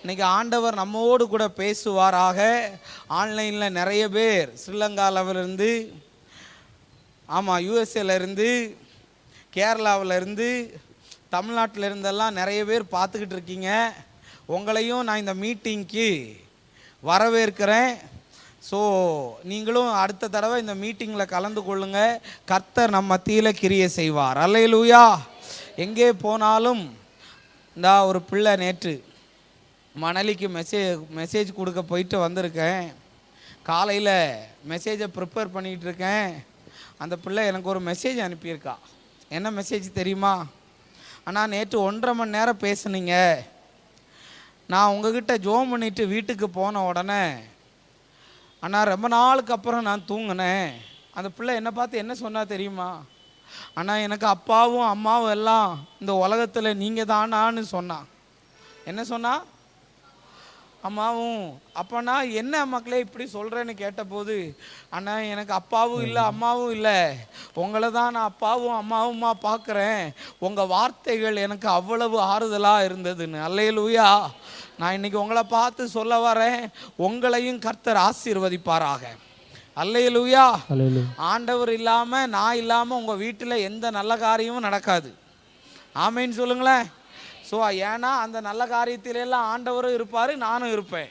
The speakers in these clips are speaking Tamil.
இன்னைக்கு ஆண்டவர் நம்மோடு கூட பேசுவாராக. ஆன்லைனில் நிறைய பேர் ஸ்ரீலங்காவிலிருந்து, ஆமாம் யூஎஸ்ஏலேருந்து, கேரளாவிலேருந்து, தமிழ்நாட்டில் இருந்தெல்லாம் நிறைய பேர் பார்த்துக்கிட்டு இருக்கீங்க. உங்களையும் நான் இந்த மீட்டிங்க்கு வரவேற்கிறேன். ஸோ நீங்களும் அடுத்த தடவை இந்த மீட்டிங்கில் கலந்து கொள்ளுங்க. கர்த்தர் நம் மத்தியில் கிரியை செய்வார். அல்லேலூயா. எங்கே போனாலும் இந்த ஒரு பிள்ளை நேற்று மணலிக்கு மெசேஜ் கொடுக்க போயிட்டு வந்திருக்கேன். காலையில் மெசேஜை ப்ரிப்பேர் பண்ணிகிட்டு இருக்கேன். அந்த பிள்ளை எனக்கு ஒரு மெசேஜ் அனுப்பியிருக்கா. என்ன மெசேஜ் தெரியுமா? ஆனால் நேற்று 1.5 மணி நேரம் பேசுனீங்க. நான் உங்ககிட்ட ஜோம் பண்ணிவிட்டு வீட்டுக்கு போன உடனே ஆனால் ரொம்ப நாளுக்கு அப்புறம் நான் தூங்கினேன். அந்த பிள்ளை என்னை பார்த்து என்ன சொன்னா தெரியுமா? ஆனால் எனக்கு அப்பாவும் அம்மாவும் எல்லாம் இந்த உலகத்தில் நீங்கள் தானான்னு சொன்னான். என்ன சொன்னா? அம்மாவும். அப்போனா என்ன மக்களே இப்படி சொல்கிறேன்னு கேட்டபோது, அண்ணா எனக்கு அப்பாவும் இல்லை அம்மாவும் இல்லை, உங்களை தான் நான் அப்பாவும் அம்மாவுமா பார்க்குறேன். உங்கள் வார்த்தைகள் எனக்கு அவ்வளவு ஆறுதலாக இருந்ததுன்னு. அல்லேலூயா. நான் இன்னைக்கு உங்களை பார்த்து சொல்ல வரேன், உங்களையும் கர்த்தர் ஆசீர்வதிப்பாராக. அல்லேலூயா. ஆண்டவர் இல்லாமல், நான் இல்லாமல் உங்கள் வீட்டில் எந்த நல்ல காரியமும் நடக்காது. ஆமேன்னு சொல்லுங்களேன். ஸோ ஏன்னா அந்த நல்ல காரியத்திலெல்லாம் ஆண்டவரும் இருப்பார், நானும் இருப்பேன்.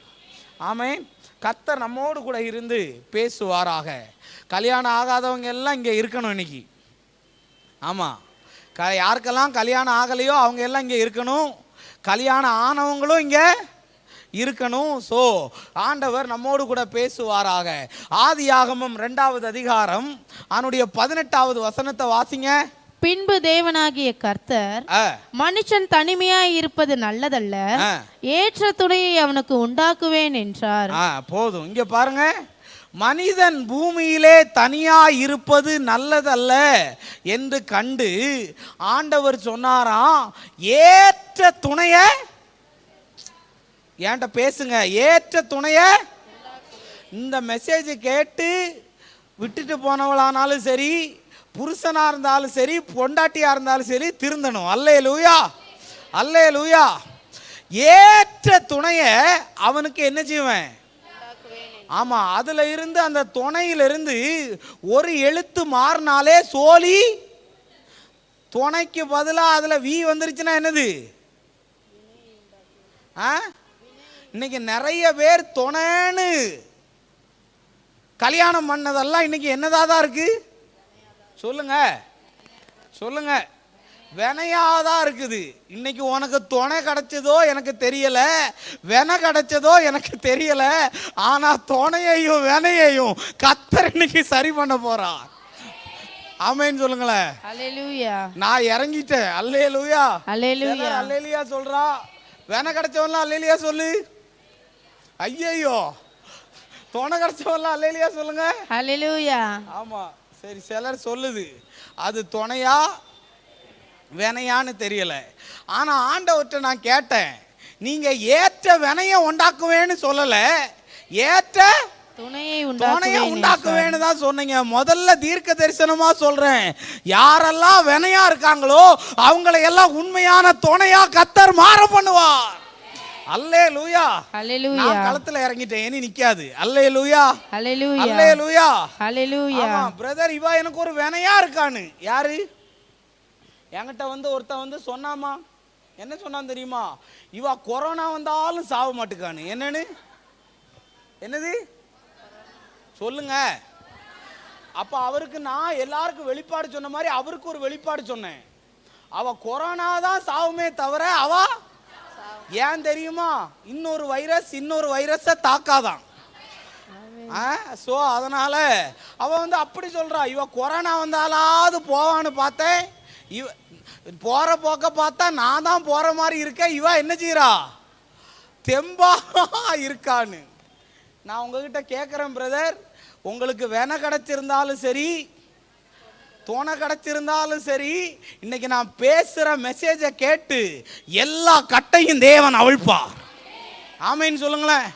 ஆமேன். கர்த்தர் நம்மோடு கூட இருந்து பேசுவாராக. கல்யாணம் ஆகாதவங்க எல்லாம் இங்கே இருக்கணும் இன்னைக்கு. ஆமாம், யாருக்கெல்லாம் கல்யாணம் ஆகலையோ அவங்க எல்லாம் இங்கே இருக்கணும். கல்யாணம் ஆனவங்களும் இங்கே இருக்கணும். ஸோ ஆண்டவர் நம்மோடு கூட பேசுவாராக. ஆதியாகமம் 2வது அதிகாரம் அவனுடைய 18வது வசனத்தை வாசிங்க. பின்பு தேவனாகிய கர்த்தர், மனுஷன் தனிமையாய் இருப்பது நல்லதல்ல, ஏற்ற துணையை அவனுக்கு உண்டாக்குவேன் என்றார். போதும். இங்க பாருங்க, மனிதன் பூமியிலே தனியாய் இருப்பது நல்லதல்ல என்று கண்டு ஆண்டவர் சொன்னாராம், ஏற்ற துணைய ஏன்ட்ட பேசுங்க, ஏற்ற துணைய. இந்த மெசேஜ் கேட்டு விட்டுட்டு போனவளானாலும் சரி, புருஷனாக இருந்தாலும் சரி, பொண்டாட்டியாக இருந்தாலும் சரி, திருந்தணும். அல்லேலூயா, அல்லேலூயா. ஏற்ற துணையை அவனுக்கு என்ன செய்வேன்? ஆமாம், அதில் இருந்து அந்த துணையிலிருந்து ஒரு எழுத்து மாறினாலே சோழி. துணைக்கு பதிலாக அதில் வி வந்துருச்சுன்னா என்னது? இன்னைக்கு நிறைய பேர் துணைன்னு கல்யாணம் பண்ணதெல்லாம் இன்னைக்கு என்னதான் இருக்கு? சொல்லுங்க சொல்லுங்க, வினையாதான் இருக்குது. இன்னைக்கு உனக்கு துணை கிடைச்சதோ எனக்கு தெரியல, வினை கிடைச்சதோ எனக்கு தெரியல, ஆனா துணையையும் வினையையும் கர்த்தர் இன்னைக்கு சரி பண்ண போறான். ஆமென் சொல்லுங்களேன். அல்லேலூயா. நான் இறங்கிட்டேன். அல்லேலூயா, அல்லேலூயா, அல்லேலூயா சொல்றா. வினை கிடைச்சவன்லாம் அல்லேலூயா சொல்லு. ஐயையோ, துணை கிடைச்சவன்லாம் அல்லேலூயா சொல்லுங்க. அல்லேலூயா. ஆமா, சரி. சிலர் சொல்லுது அது துணையா வினையான்னு தெரியல. ஆனா ஆண்டவர்கிட்ட நான் கேட்டேன், நீங்க ஏற்ற வினைய உண்டாக்குவேன்னு சொல்லல, ஏற்ற துணையை உண்டாக்குவேன்னு தான் சொன்னீங்க. முதல்ல தீர்க்க தரிசனமா சொல்றேன், யாரெல்லாம் வினையா இருக்காங்களோ அவங்களை எல்லாம் உண்மையான துணையா கர்த்தர் மாற பண்ணுவார். அல்லேலூயா. அல்லேலூயா. நான் களத்துல இறங்கிட்டேன், இனி நிக்காது. அல்லேலூயா, அல்லேலூயா, அல்லேலூயா, அல்லேலூயா. ஆமா பிரதர், இவா எனக்கு ஒரு வினையா இருக்கான்னு. யாரு? என்கிட்ட வந்து ஒருத்தன் சொன்னாமா. என்ன சொன்னான் தெரியுமா? இவா கொரோனா வந்தாலும் சாவ மாட்டுக்கான்னு. என்னன்னு? என்னது சொல்லுங்க. அப்ப அவருக்கு நான் எல்லாருக்கும் வெளிப்பாடு சொன்ன மாதிரி அவருக்கு ஒரு வெளிப்பாடு சொன்னேன். அவ கொரோனா தான் சாவுமே தவிர அவ ஏன் தெரியுமா? இன்னொரு வைரஸை தாக்காதான். ஸோ அதனால அவ அப்படி சொல்றா, இவ கொரோனா வந்தாலாவது போவான்னு பார்த்தேன், இவ போற போக்க பார்த்தா நான் தான் போற மாதிரி இருக்கேன், இவ என்ன செய்யறா? தெம்பா இருக்கான்னு. நான் உங்ககிட்ட கேட்குறேன் பிரதர், உங்களுக்கு வெனை கிடைச்சிருந்தாலும் சரி, துணை கிடைச்சிருந்தாலும் சரி, இன்னைக்கு நான் பேசுற மெசேஜை கேட்டு எல்லா கட்டையும் தேவன் அவிழ்ப்பார். ஆமேன்னு சொல்லுங்களேன்.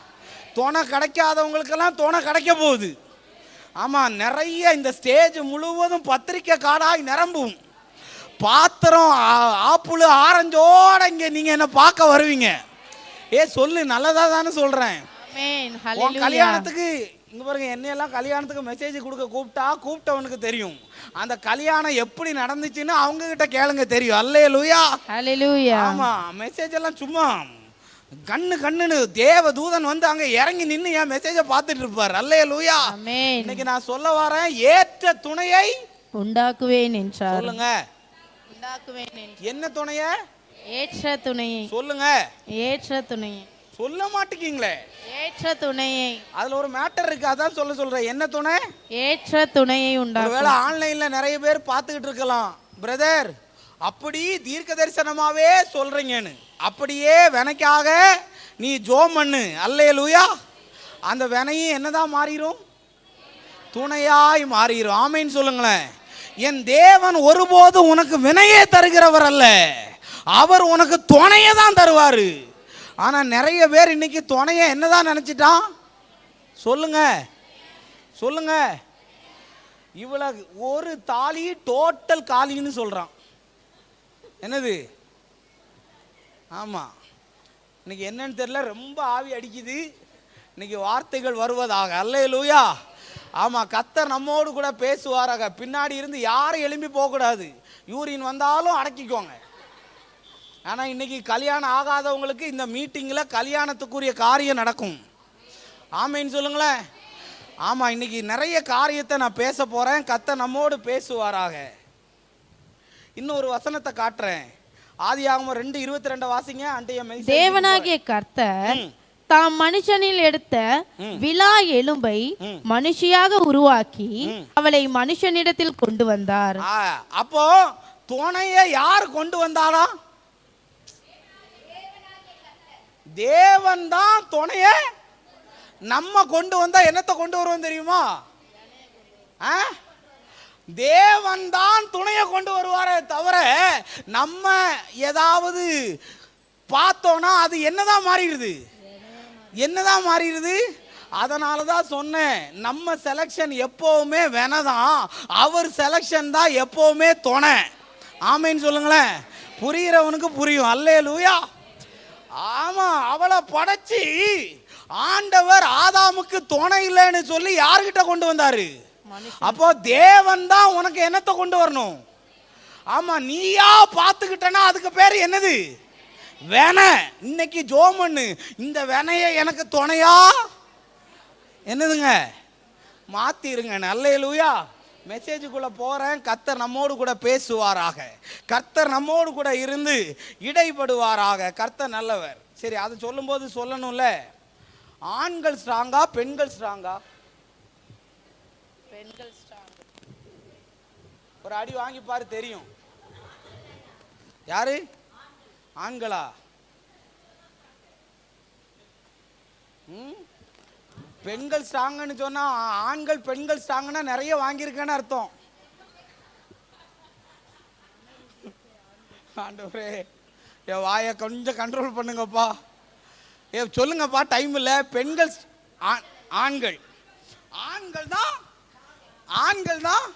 துணை கிடைக்காதவங்களுக்கெல்லாம் துணை கிடைக்க போகுது. ஆமா, நிறைய இந்த ஸ்டேஜ் முழுவதும் பத்திரிக்கை காடாய் நிரம்பும். பாத்திரம் ஆப்பிள் ஆரஞ்சோட இங்க நீங்க என்ன பார்க்க வருவீங்க. சொல்லு, நல்லதா தானே சொல்றேன். ஆமென். உன் ஹalleluya. கல்யாணத்துக்கு இங்க பாருங்க, என்னையெல்லாம் கல்யாணத்துக்கு மெசேஜ் கொடுக்க கூப்பிட்டவனுக்கு தெரியும் அந்த கல்யாணம் எப்படி நடந்துச்சுன்னு. அவங்க கிட்ட கேளுங்க, தெரியும். அல்லேலூயா. ஹalleluya. ஆமா, மெசேஜ் எல்லாம் சும்மா கண்ணுன்னு தேவ தூதன் வந்து அங்க இறங்கி நின்னு என் மெசேஜை பார்த்துட்டு இருப்பார். அல்லேலூயா. ஆமென். இன்னைக்கு நான் சொல்ல வரேன், ஏற்ற துணையை உண்டாக்குவேன் என்றார். சொல்லுங்க. உண்டாக்குவேன் என்றார். என்ன துணைய? ஏற்ற துணையை. சொல்லுங்க. ஏற்ற துணையை. சொல்ல மாட்டீங்களே. ஏற்ற துணையை. அதுல ஒரு மேட்டர் இருக்கு, அதான் சொல்றேன். என்ன துணை? ஏற்ற துணையை உண்டாக்குவேன். ஒருவேளை ஆன்லைன்ல நிறைய பேர் பார்த்துக்கிட்டு இருக்கலாம், பிரதர் அப்படி தீர்க்க தரிசனமாவே சொல்றீங்கன்னு. அப்படியே வினைக்காக நீ ஜோம் பண்ணு. அல்லேலூயா. அந்த வினையும் என்னதான் மாறிடும்? துணையாய் மாறிடும். ஆமைன்னு சொல்லுங்களேன். என் தேவன் ஒருபோது உனக்கு வினையே தருகிறவர் அல்ல, அவர் உனக்கு துணையை தான் தருவாரு. ஆனா நிறைய பேர் இன்னைக்கு துணையை என்னதான் நினைச்சிட்டான்? சொல்லுங்க சொல்லுங்க. இவ்வளவு ஒரு தாலி டோட்டல் காலின்னு சொல்றான். என்னது? ஆமா, இன்னைக்கு என்னன்னு தெரியல, ரொம்ப ஆவி அடிக்குது. இன்னைக்கு வார்த்தைகள் வருவதாக. அல்லேலூயா. ஆமா, கர்த்தர் நம்மோடு கூட பேசுவாராக. பின்னாடி இருந்து யாரும் எழும்பி போகக்கூடாது. யூரின் வந்தாலும் அடக்கிக்கோங்க. ஆனா இன்னைக்கு கல்யாணம் ஆகாதவங்களுக்கு இந்த மீட்டிங்ல கல்யாணத்துக்குரிய காரியம் நடக்கும். ஆமைன்னு சொல்லுங்களேன். ஆமா, இன்னைக்கு நிறைய காரியத்தை நான் பேச போறேன். கர்த்தர் நம்மோடு பேசுவாராக. இன்னொரு வசனத்தை காட்டுறேன். ஆதியாகமம் 2:22 வாசிங்க. தேவனாகிய கர்த்தர் தாம் மனுஷனில் எடுத்த விலா எலும்பை மனுஷியாக உருவாக்கி அவளை மனுஷனிடத்தில் கொண்டு வந்தார். அப்போ துணைய யார் கொண்டு வந்தாரா? தேவன் தான் துணைய நம்ம கொண்டு வந்தா என்னத்தை கொண்டு வருவோம் தெரியுமா? தேவன் தான் துணையை கொண்டு வருவாரே தவிர நம்ம ஏதாவது பார்த்தோம்னா அது என்னதான் மாறிடுது? என்னதான் மாறிடுது? அதனால தான் சொன்னேன், நம்ம செலக்ஷன் எப்பவுமே வேணதான், அவர் செலக்ஷன் தான் எப்பவுமே துணை. ஆமைன்னு சொல்லுங்களேன். புரிகிறவனுக்கு புரியும். அல்லேலூயா. ஆமா, அவளை படைச்சி ஆண்டவர் ஆதாமுக்கு துணை இல்லைன்னு சொல்லி யாருக்கிட்ட கொண்டு வந்தாரு? அப்போ தேவன் தான் உனக்கு என்னத்தை கொண்டு வரணும்? ஆமா, நீயா பார்த்துக்கிட்டனா அதுக்கு பேர் என்னது? வேண. இன்னைக்கு ஜோமன்னு இந்த வேணைய எனக்கு துணையா என்னதுங்க மாத்திருங்க. அல்லேலூயா. மெசேஜுக்குள்ள போறேன். கர்த்தர் நம்மோடு கூட பேசுவாராக. கர்த்தர் நம்மோடு கூட இருந்து இடைப்படுவாராக. கர்த்தர் நல்லவர். சரி, அதை சொல்லும்போது சொல்லணும்ல, ஆண்கள் ஸ்ட்ராங்கா பெண்கள் ஸ்ட்ராங்கா? பெண்கள் ஸ்ட்ராங். ஒரு அடி வாங்கி பாரு, தெரியும். யாரு? ஆண்களா? பெண்கள் ஸ்ட்ராங்னு சொன்னா ஆண்கள் பெண்கள் ஸ்ட்ராங்னா நிறைய வாங்கியிருக்கேன்னு அர்த்தம். ஆண்டவரே, என் வாயை கொஞ்சம் கண்ட்ரோல் பண்ணுங்கப்பா. சொல்லுங்கப்பா, டைம் இல்லை. பெண்கள் ஆண்கள் ஆண்கள் தான் ஆண்கள் தான்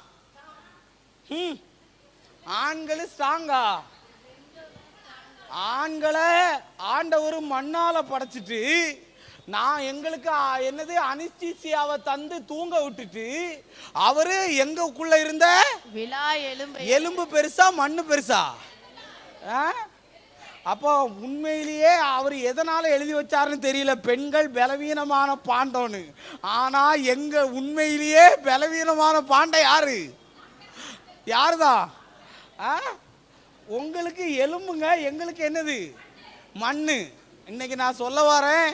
ஆண்கள் ஸ்ட்ராங்கா? ஆண்களை ஆண்டவர் மண்ணால படைச்சிட்டு நான் எங்களுக்கு என்னது அனிஸ்தீசியாவை தந்து தூங்க விட்டுட்டு அவரு எங்களுக்குள்ள இருந்த விலா எலும்பு பெருசா மண்ணு பெருசா? அப்போ உண்மையிலேயே அவர் எதனால எழுதி வச்சாருன்னு தெரியல, பெண்கள் பலவீனமான பாண்டோன்னு. ஆனா எங்க உண்மையிலேயே பலவீனமான பாண்டை யாரு? யாருதான்? உங்களுக்கு எலும்புங்க, எங்களுக்கு என்னது? மண்ணு. இன்னைக்கு நான் சொல்ல வரேன்,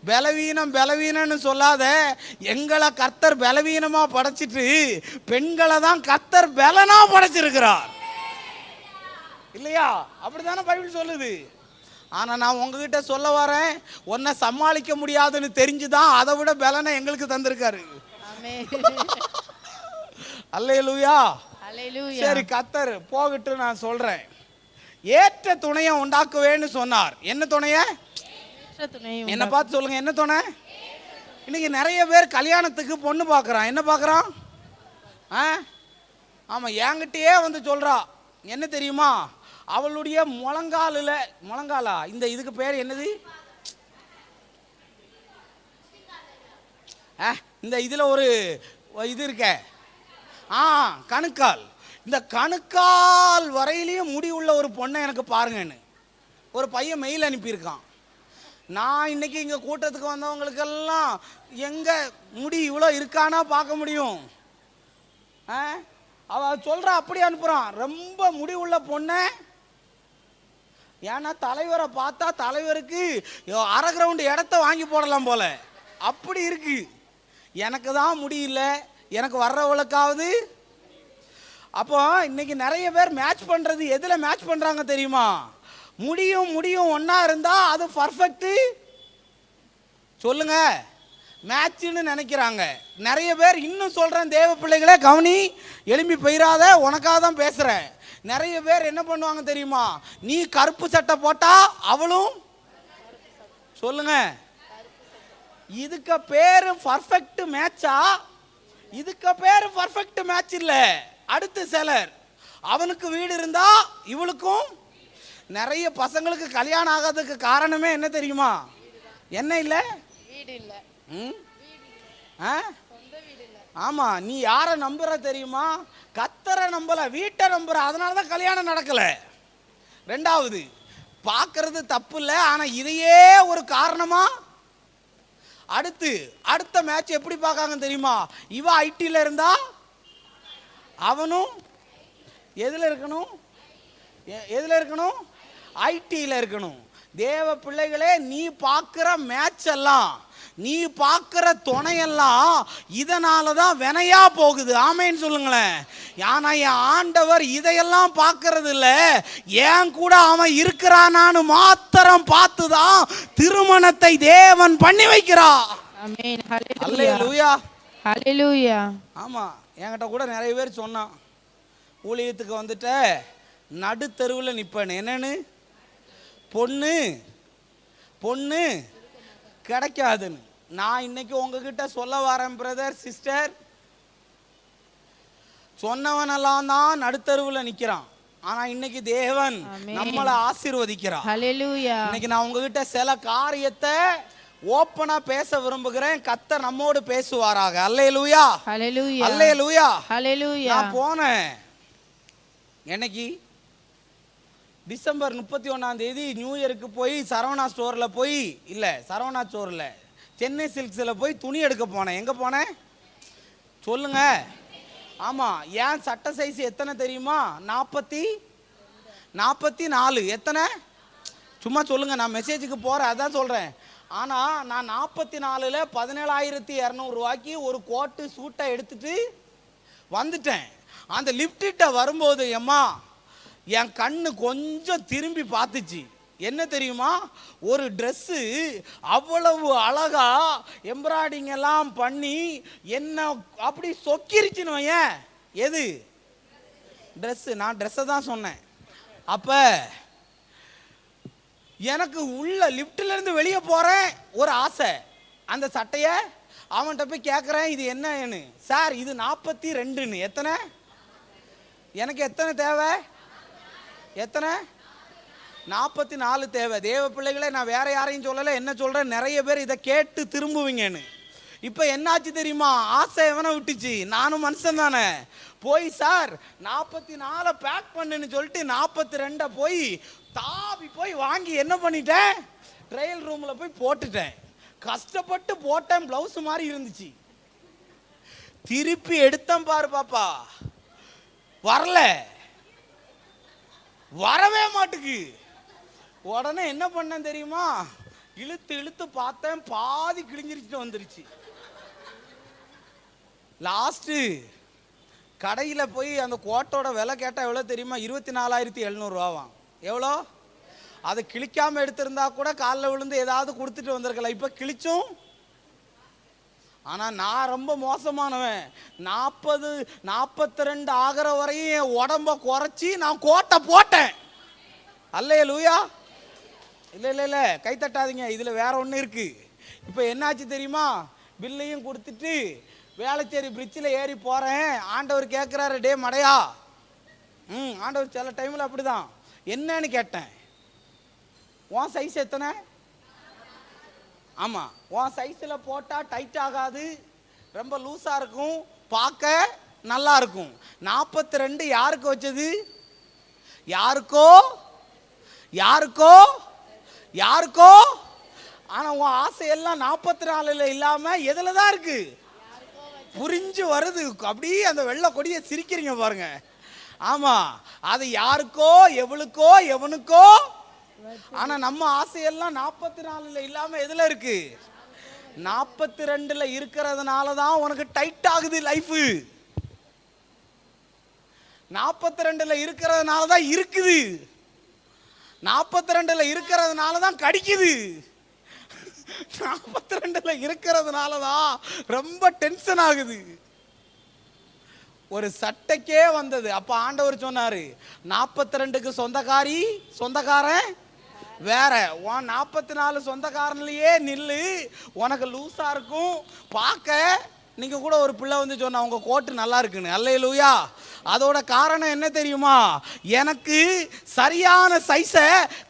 பலவீனம்னு சொல்லாத. எங்களை கர்த்தர் பலவீனமா படைச்சிட்டு பெண்களை தான் கர்த்தர் பலனா படைச்சிருக்கிறார். இல்லையா? அப்படித்தானே பைபிள் சொல்லுது. ஆனா நான் உங்ககிட்ட சொல்ல வரேன், உன்னை சமாளிக்க முடியாதுன்னு தெரிஞ்சுதான் அதை விட பலனை எங்களுக்கு தந்திருக்காரு. அல்லேலூயா. சரி, கர்த்தர் போகட்டு. நான் சொல்றேன், ஏற்ற துணையை உண்டாக்குவேன்னு சொன்னார். என்ன துணைய? என்ன பார்த்து சொல்லுங்க, என்ன துணை? இன்னைக்கு நிறைய பேர் கல்யாணத்துக்கு பொண்ணு பார்க்கறான். என்ன பார்க்கறான்? ஆமா, என்கிட்டயே வந்து சொல்றா. என்ன தெரியுமா? அவளுடைய முழங்கால, முழங்காலா, இந்த இதுக்கு பேர் என்னது? இந்த இதில் ஒரு இது இருக்க கணுக்கால், இந்த கணுக்கால் வரையிலையும் முடி உள்ள ஒரு பொண்ணை எனக்கு பாருங்கன்னு ஒரு பையன் மெயில் அனுப்பியிருக்கான். நான் இன்னைக்கு இங்கே கூட்டத்துக்கு வந்தவங்களுக்கெல்லாம் எங்கே முடி இவ்வளோ இருக்கானா பார்க்க முடியும். அவ சொல்கிறா அப்படி அனுப்புகிறான், ரொம்ப முடி உள்ள பொண்ணை. ஏன்னா தலைவரை பார்த்தா தலைவருக்கு அரை கிரவுண்டு இடத்த வாங்கி போடலாம் போல அப்படி இருக்கு. எனக்கு தான் முடியல, எனக்கு வர்றவளுக்காவது. அப்போ இன்னைக்கு நிறைய பேர் மேட்ச் பண்ணுறது எதில் மேட்ச் பண்ணுறாங்க தெரியுமா? முடியும் ஒன்றா இருந்தால் அது பர்ஃபெக்ட்டு சொல்லுங்க மேட்ச்னு நினைக்கிறாங்க நிறைய பேர். இன்னும் சொல்கிறேன் தேவ பிள்ளைகளே கவனி, எழும்பி போயிடாத, உனக்காக தான் பேசுகிறேன். நிறைய பேர் என்ன பண்ணுவாங்க தெரியுமா? நீ கருப்பு சட்டை போட்டா அவளும் சொல்லுங்க, இதுக்கு பேரு பர்ஃபெக்ட் மேட்சா? இதுக்கு பேரு பர்ஃபெக்ட் மேட்ச் இல்ல. அடுத்து சிலர் அவனுக்கு வீடு இருந்தா இவளுக்கும். நிறைய பசங்களுக்கு கல்யாணம் ஆகாததுக்கு காரணமே என்ன தெரியுமா? என்ன இல்ல? வீடு இல்ல. ஆமா, நீ யாரை நம்புற தெரியுமா? கத்தரை நம்பல, வீட்டை நம்புற. அதனாலதான் கல்யாணம் நடக்கல. ரெண்டாவது, பார்க்கறது தப்பு இல்லை, ஆனா இதையே ஒரு காரணமா. அடுத்த மேட்ச் எப்படி பார்க்காங்க தெரியுமா? இவ ஐடில இருந்தா அவனும் எதுல இருக்கணும்? ஐடில இருக்கணும். தேவ பிள்ளைகளே, நீ பார்க்கிற மேட்ச் எல்லாம், நீ பார்க்கிற துணையெல்லாம் இதனால தான் வினையா போகுது. ஆமேன்னு சொல்லுங்களேன். ஆனா என் ஆண்டவர் இதையெல்லாம் பார்க்கறது இல்ல, ஏன் கூட அவன் இருக்கிறானான்னு மாத்திரம் பார்த்துதான் திருமணத்தை தேவன் பண்ணி வைக்கிறார். ஆமென். அல்லேலூயா, ஹல்லேலூயா. ஆமா, என்கிட்ட கூட நிறைய பேர் சொன்னான், ஊழியத்துக்கு வந்துட்ட நடுத்தருவில் நிப்பேன். என்னன்னு? பொண்ணு கிடைக்காதுன்னு. நான் இன்னைக்கு உங்ககிட்ட சொல்ல வரேன் பிரதர் சிஸ்டர், சொன்னவனெல்லாம் தான் நடுத்தருவில் நிற்கிறான். ஆனா இன்னைக்கு தேவன் நம்மளை ஆசீர்வதிக்கிறான். ஹல்லேலூயா. இன்னைக்கு நான் உங்ககிட்ட சில காரியத்தை ஓப்பனா பேச விரும்புகிறேன். கர்த்தர் நம்மோடு பேசுவாராக. அல்லேலூயா, ஹல்லேலூயா, அல்லேலூயா, ஹல்லேலூயா. நான் போனேன் என்னைக்கு டிசம்பர் 31 நியூ இயருக்கு போய் சரவணா ஸ்டோரில் சென்னை சில்க்ஸில் போய் துணி எடுக்க போனேன். எங்கே போனேன் சொல்லுங்க? ஆமாம், ஏன் சட்ட சைஸ் எத்தனை தெரியுமா? 44. எத்தனை? சும்மா சொல்லுங்க, நான் மெசேஜுக்கு போகிறேன், அதான் சொல்கிறேன். ஆனால் நான் 44ல் 17,200 ரூபாய்க்கு ஒரு கோட்டு சூட்டை எடுத்துட்டு வந்துட்டேன். அந்த லிப்டிட்ட வரும்போது எம்மா என் கண்ணு கொஞ்சம் திரும்பி பார்த்துச்சு. என்ன தெரியுமா? ஒரு ட்ரெஸ்ஸு அவ்வளவு அழகா எம்ப்ராய்டிங் எல்லாம் பண்ணி என்ன அப்படி சொக்கிருச்சுன்னு வையேன். எது? ட்ரெஸ்ஸு. நான் ட்ரெஸ்ஸை தான் சொன்னேன். அப்போ எனக்கு உள்ள லிஃப்ட்ல இருந்து வெளியே போகிறேன், ஒரு ஆசை. அந்த சட்டையை அவன்கிட்ட போய் கேட்குறேன், இது என்னன்னு. சார் இது 42ன்னு. எத்தனை? எனக்கு எத்தனை தேவை? எத்தனை? 44 தேவை. தேவ பிள்ளைகளே, நான் வேற யாரையும் சொல்லலை, என்ன சொல்கிறேன், நிறைய பேர் இதை கேட்டு திரும்புவீங்கன்னு. இப்போ என்னாச்சு தெரியுமா? ஆசை எவனை விட்டுச்சு? நானும் மனுஷன் தானே. போய் சார் 44 பேக் பண்ணுன்னு சொல்லிட்டு 42 போய் தாவி போய் வாங்கி என்ன பண்ணிட்டேன், ட்ரையல் ரூமில் போய் போட்டுட்டேன். கஷ்டப்பட்டு போட்டேன், ப்ளவுஸ் மாதிரி இருந்துச்சு. திருப்பி எடுத்தேன் பாரு பாப்பா, வரவே மாட்டுக்கு. உடனே என்ன பண்ணேன் தெரியுமா? இழுத்து பார்த்தேன், பாதி கிழிஞ்சிருச்சுட்டு வந்துருச்சு. லாஸ்ட்டு கடையில் போய் அந்த கோட்டோட விலை கேட்டால் எவ்வளோ தெரியுமா? 24,700 ரூபாவாம். எவ்வளோ? அதை கிழிக்காமல் எடுத்திருந்தா கூட காலில் விழுந்து ஏதாவது கொடுத்துட்டு வந்திருக்கலாம். இப்போ கிழிச்சும். ஆனால் நான் ரொம்ப மோசமானவன். 42 ஆகிற வரையும் என் உடம்ப குறைச்சி நான் கோட்டை போட்டேன். அல்லேலூயா. இல்லை கை தட்டாதீங்க, இதில் வேற ஒன்று இருக்கு. இப்போ என்னாச்சு தெரியுமா? பில்லையும் கொடுத்துட்டு வேளச்சேரி பிரிட்ஜில் ஏறி போகிறேன். ஆண்டவர் கேட்குறாரு, டே மடையா. ஆண்டவர் சில டைமில் அப்படிதான். என்னன்னு கேட்டேன், உன் சைஸ் எத்தனை? ஆமாம், உன் சைஸில் போட்டால் டைட் ஆகாது, ரொம்ப லூஸா இருக்கும், பார்க்க நல்லா இருக்கும். 42 யாருக்கு வச்சது? யாருக்கோ யாருக்கோ யாருக்கோ. ஆனா உன் ஆசையெல்லாம் 44 இல்லாம எதுல தான் இருக்கு? புரிஞ்சு வருது. அப்படியே அந்த வெள்ளை கொடியை சிரிக்கிறீங்க பாருங்க. ஆமா, அது யாருக்கோ எவளுக்கோ எவனுக்கோ. ஆனா நம்ம ஆசையெல்லாம் 44 இல்லாம எதுல இருக்கு? 42 இருக்கிறதுனால தான் உனக்கு டைட் ஆகுது லைஃப். 42 இருக்கிறதுனால தான் இருக்குது. 42 இருக்கிறதுனால தான் கடிக்குது. 42 இருக்கிறதுனால தான் ரொம்ப டென்ஷன் ஆகுது. ஒரு சட்டைக்கே வந்தது. அப்ப ஆண்டவர் சொன்னாரு, 42க்கு சொந்தக்காரன் வேற. 44 சொந்தக்காரன்லயே நில்லு, உனக்கு லூசா இருக்கும் பார்க்க. நீங்க கூட ஒரு பிள்ளை வந்து சொன்னா உங்க கோட்டு நல்லா இருக்குன்னு. அல்லேலூயா. அதோட காரணம் என்ன தெரியுமா? எனக்கு சரியான சைஸ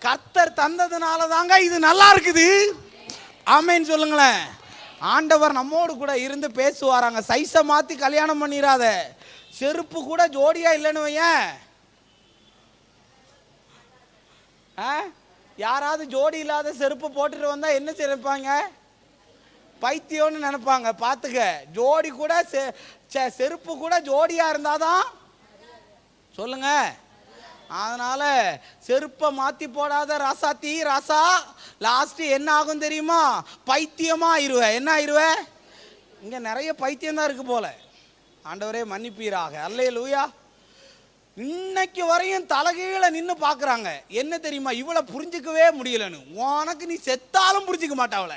கர்த்தர் தந்ததுனால தாங்க இது நல்லா இருக்குது. ஆமேன்னு சொல்லுங்களேன். ஆண்டவர் நம்மோடு கூட இருந்து பேசுவாராங்க. சைஸை மாத்தி கல்யாணம் பண்ணிடாத. செருப்பு கூட ஜோடியா இல்லைன்னு வையேன், யாராவது ஜோடி இல்லாத செருப்பு போட்டுட்டு வந்தா என்ன செய்ப்பாங்க? பைத்தியம்னு நினைப்பாங்க. பார்த்துக்க, ஜோடி கூட செருப்பு கூட ஜோடியா இருந்தாதான் சொல்லுங்க. அதனால செருப்பை மாத்தி போடாத ராசாத்தி ராசா. லாஸ்ட் என்ன ஆகும் தெரியுமா? பைத்தியமா ஆயிருவ. என்ன ஆயிருவ? இங்க நிறைய பைத்தியம் தான் இருக்கு போல. ஆண்டவரே மன்னிப்பீராக. அல்லேலூயா. இன்னைக்கு வரையும் தலகீழ நின்று பார்க்குறாங்க. என்ன தெரியுமா? இவளை புரிஞ்சுக்கவே முடியலன்னு. உனக்கு நீ செத்தாலும் புரிஞ்சுக்க மாட்டாவள.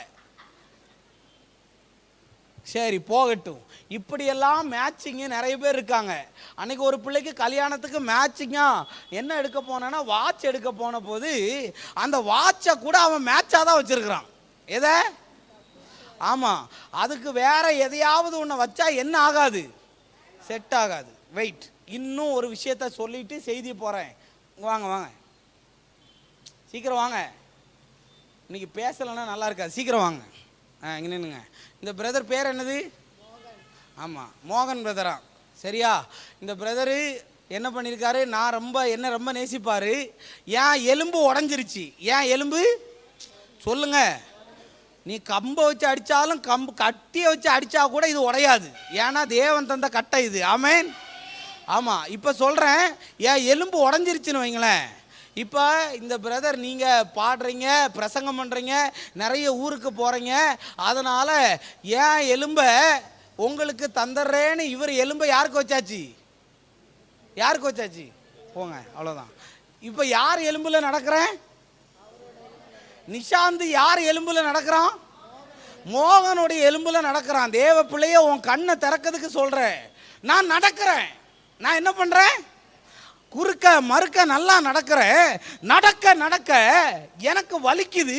சரி போகட்டும். இப்படியெல்லாம் மேட்சிங்கு நிறைய பேர் இருக்காங்க. அன்னைக்கு ஒரு பிள்ளைக்கு கல்யாணத்துக்கு மேட்சிங்கா என்ன எடுக்க போனா, வாட்ச் எடுக்க போன போது அந்த வாட்சை கூட அவன் மேட்சாக தான் வச்சிருக்கிறான். எதை? ஆமாம், அதுக்கு வேற எதையாவது ஒன்று வச்சா என்ன ஆகாது? செட் ஆகாது. வெயிட், இன்னும் ஒரு விஷயத்த சொல்லிட்டு செய்தி போகிறேன். வாங்க வாங்க, சீக்கிரம் வாங்க. இன்னைக்கு பேசலைன்னா நல்லா இருக்காது. சீக்கிரம் வாங்க. இங்கே நின்னுங்க. இந்த பிரதர் பேர் என்னது? ஆமாம், மோகன் பிரதரா. சரியா? இந்த பிரதரு என்ன பண்ணியிருக்காரு, நான் என்ன ரொம்ப நேசிப்பார். ஏன் எலும்பு உடஞ்சிருச்சு. ஏன் எலும்பு சொல்லுங்க. நீ கம்பை வச்சு அடித்தாலும் கட்டியை வச்சு அடித்தா கூட இது உடையாது. ஏன்னா தேவன் தந்த கட்டை இது. ஆமேன். ஆமாம், இப்போ சொல்கிறேன். ஏன் எலும்பு உடஞ்சிருச்சுன்னு வைங்களேன். இப்போ இந்த பிரதர் நீங்கள் பாடுறீங்க, பிரசங்கம் பண்ணுறீங்க, நிறைய ஊருக்கு போகிறீங்க. அதனால் ஏன் எலும்பை உங்களுக்கு தந்துடுறேன்னு இவர் எலும்பை யாருக்கு வச்சாச்சு? யாருக்கு வச்சாச்சு? போங்க, அவ்வளோதான். இப்போ யார் எலும்பில் நடக்கிறேன்? நிஷாந்த் யார் எலும்பில் நடக்கிறான்? மோகனுடைய எலும்பில் நடக்கிறான். தேவ பிள்ளைய உன் கண்ணை திறக்கிறதுக்கு சொல்கிறேன். நான் நடக்கிறேன். நான் என்ன பண்ணுறேன்? குறுக்க மறுக்க நல்லா நடக்கிறேன். நடக்க நடக்க எனக்கு வலிக்குது,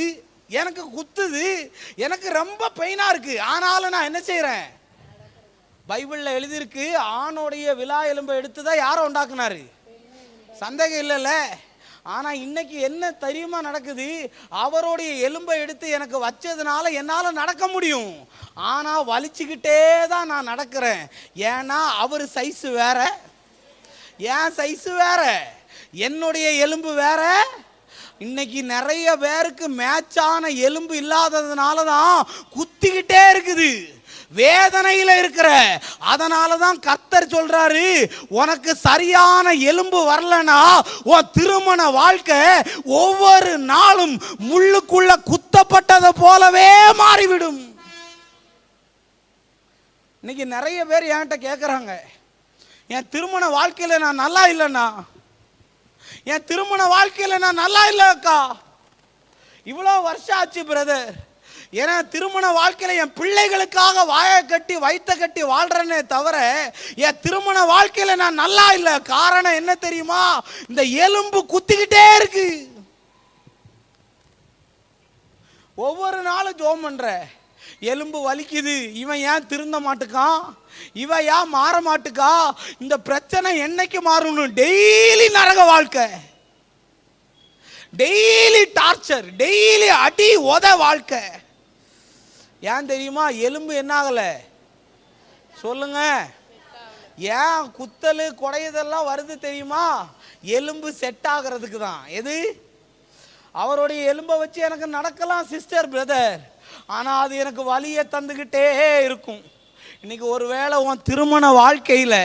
எனக்கு குத்துது, எனக்கு ரொம்ப பெயினாக இருக்குது. ஆனாலும் நான் என்ன செய்கிறேன்? பைபிளில் எழுதியிருக்கு, ஆணோடைய விலா எலும்பை எடுத்து தான் யாரை உண்டாக்குனாரு? சந்தேகம் இல்லைல்ல. ஆனால் இன்னைக்கு என்ன தெரியுமா நடக்குது? அவருடைய எலும்பை எடுத்து எனக்கு வச்சதுனால என்னால் நடக்க முடியும். ஆனால் வலிச்சுக்கிட்டே தான் நான் நடக்கிறேன். ஏன்னா அவர் சைஸு வேற, என் சைஸு வேற, என்னுடைய எலும்பு வேற. இன்னைக்கு நிறைய பேருக்கு மேட்சான எலும்பு இல்லாததுனால தான் குத்திக்கிட்டே இருக்குது, வேதனையில் இருக்கிற. அதனால தான் கர்த்தர் சொல்றாரு, உனக்கு சரியான எலும்பு வரலனா உன் திருமண வாழ்க்கை ஒவ்வொரு நாளும் முள்ளுக்குள்ள குத்தப்பட்டதை போலவே மாறிவிடும். இன்னைக்கு நிறைய பேர் என்கிட்ட கேட்குறாங்க, என் திருமண வாழ்க்கையில் நான் நல்லா இல்லைண்ணா, என் திருமண வாழ்க்கையில் நான் நல்லா இல்லைக்கா. இவ்வளோ வருஷம் ஆச்சு பிரதர். ஏன்னா திருமண வாழ்க்கையில் என் பிள்ளைகளுக்காக வாயை கட்டி வயிற்ற கட்டி வாழ்றேனே தவிர என் திருமண வாழ்க்கையில் நான் நல்லா இல்லை. காரணம் என்ன தெரியுமா? இந்த எலும்பு குத்திக்கிட்டே இருக்கு. ஒவ்வொரு நாளும் ஜோம் பண்ற, எலும்பு வலிக்குது, இவன் ஏன் திருந்த மாட்டுக்கான், இவன் ஏன் மாற மாட்டுக்கா, இந்த பிரச்சனை என்னைக்கு மாறணும்? டெய்லி நரக வாழ்க்கை, டெய்லி டார்ச்சர், டெய்லி அடி உத வாழ்க்கை. ஏன் தெரியுமா? எலும்பு என்ன ஆகல? சொல்லுங்க. ஏன் குத்தல் குடையதெல்லாம் வருது தெரியுமா? எலும்பு செட் ஆகிறதுக்கு தான். எது? அவருடைய எலும்பை வச்சு எனக்கு நடக்கலாம் சிஸ்டர் பிரதர், ஆனால் அது எனக்கு வலியை தந்துக்கிட்டே இருக்கும். இன்னைக்கு ஒருவேளை உன் திருமண வாழ்க்கையில்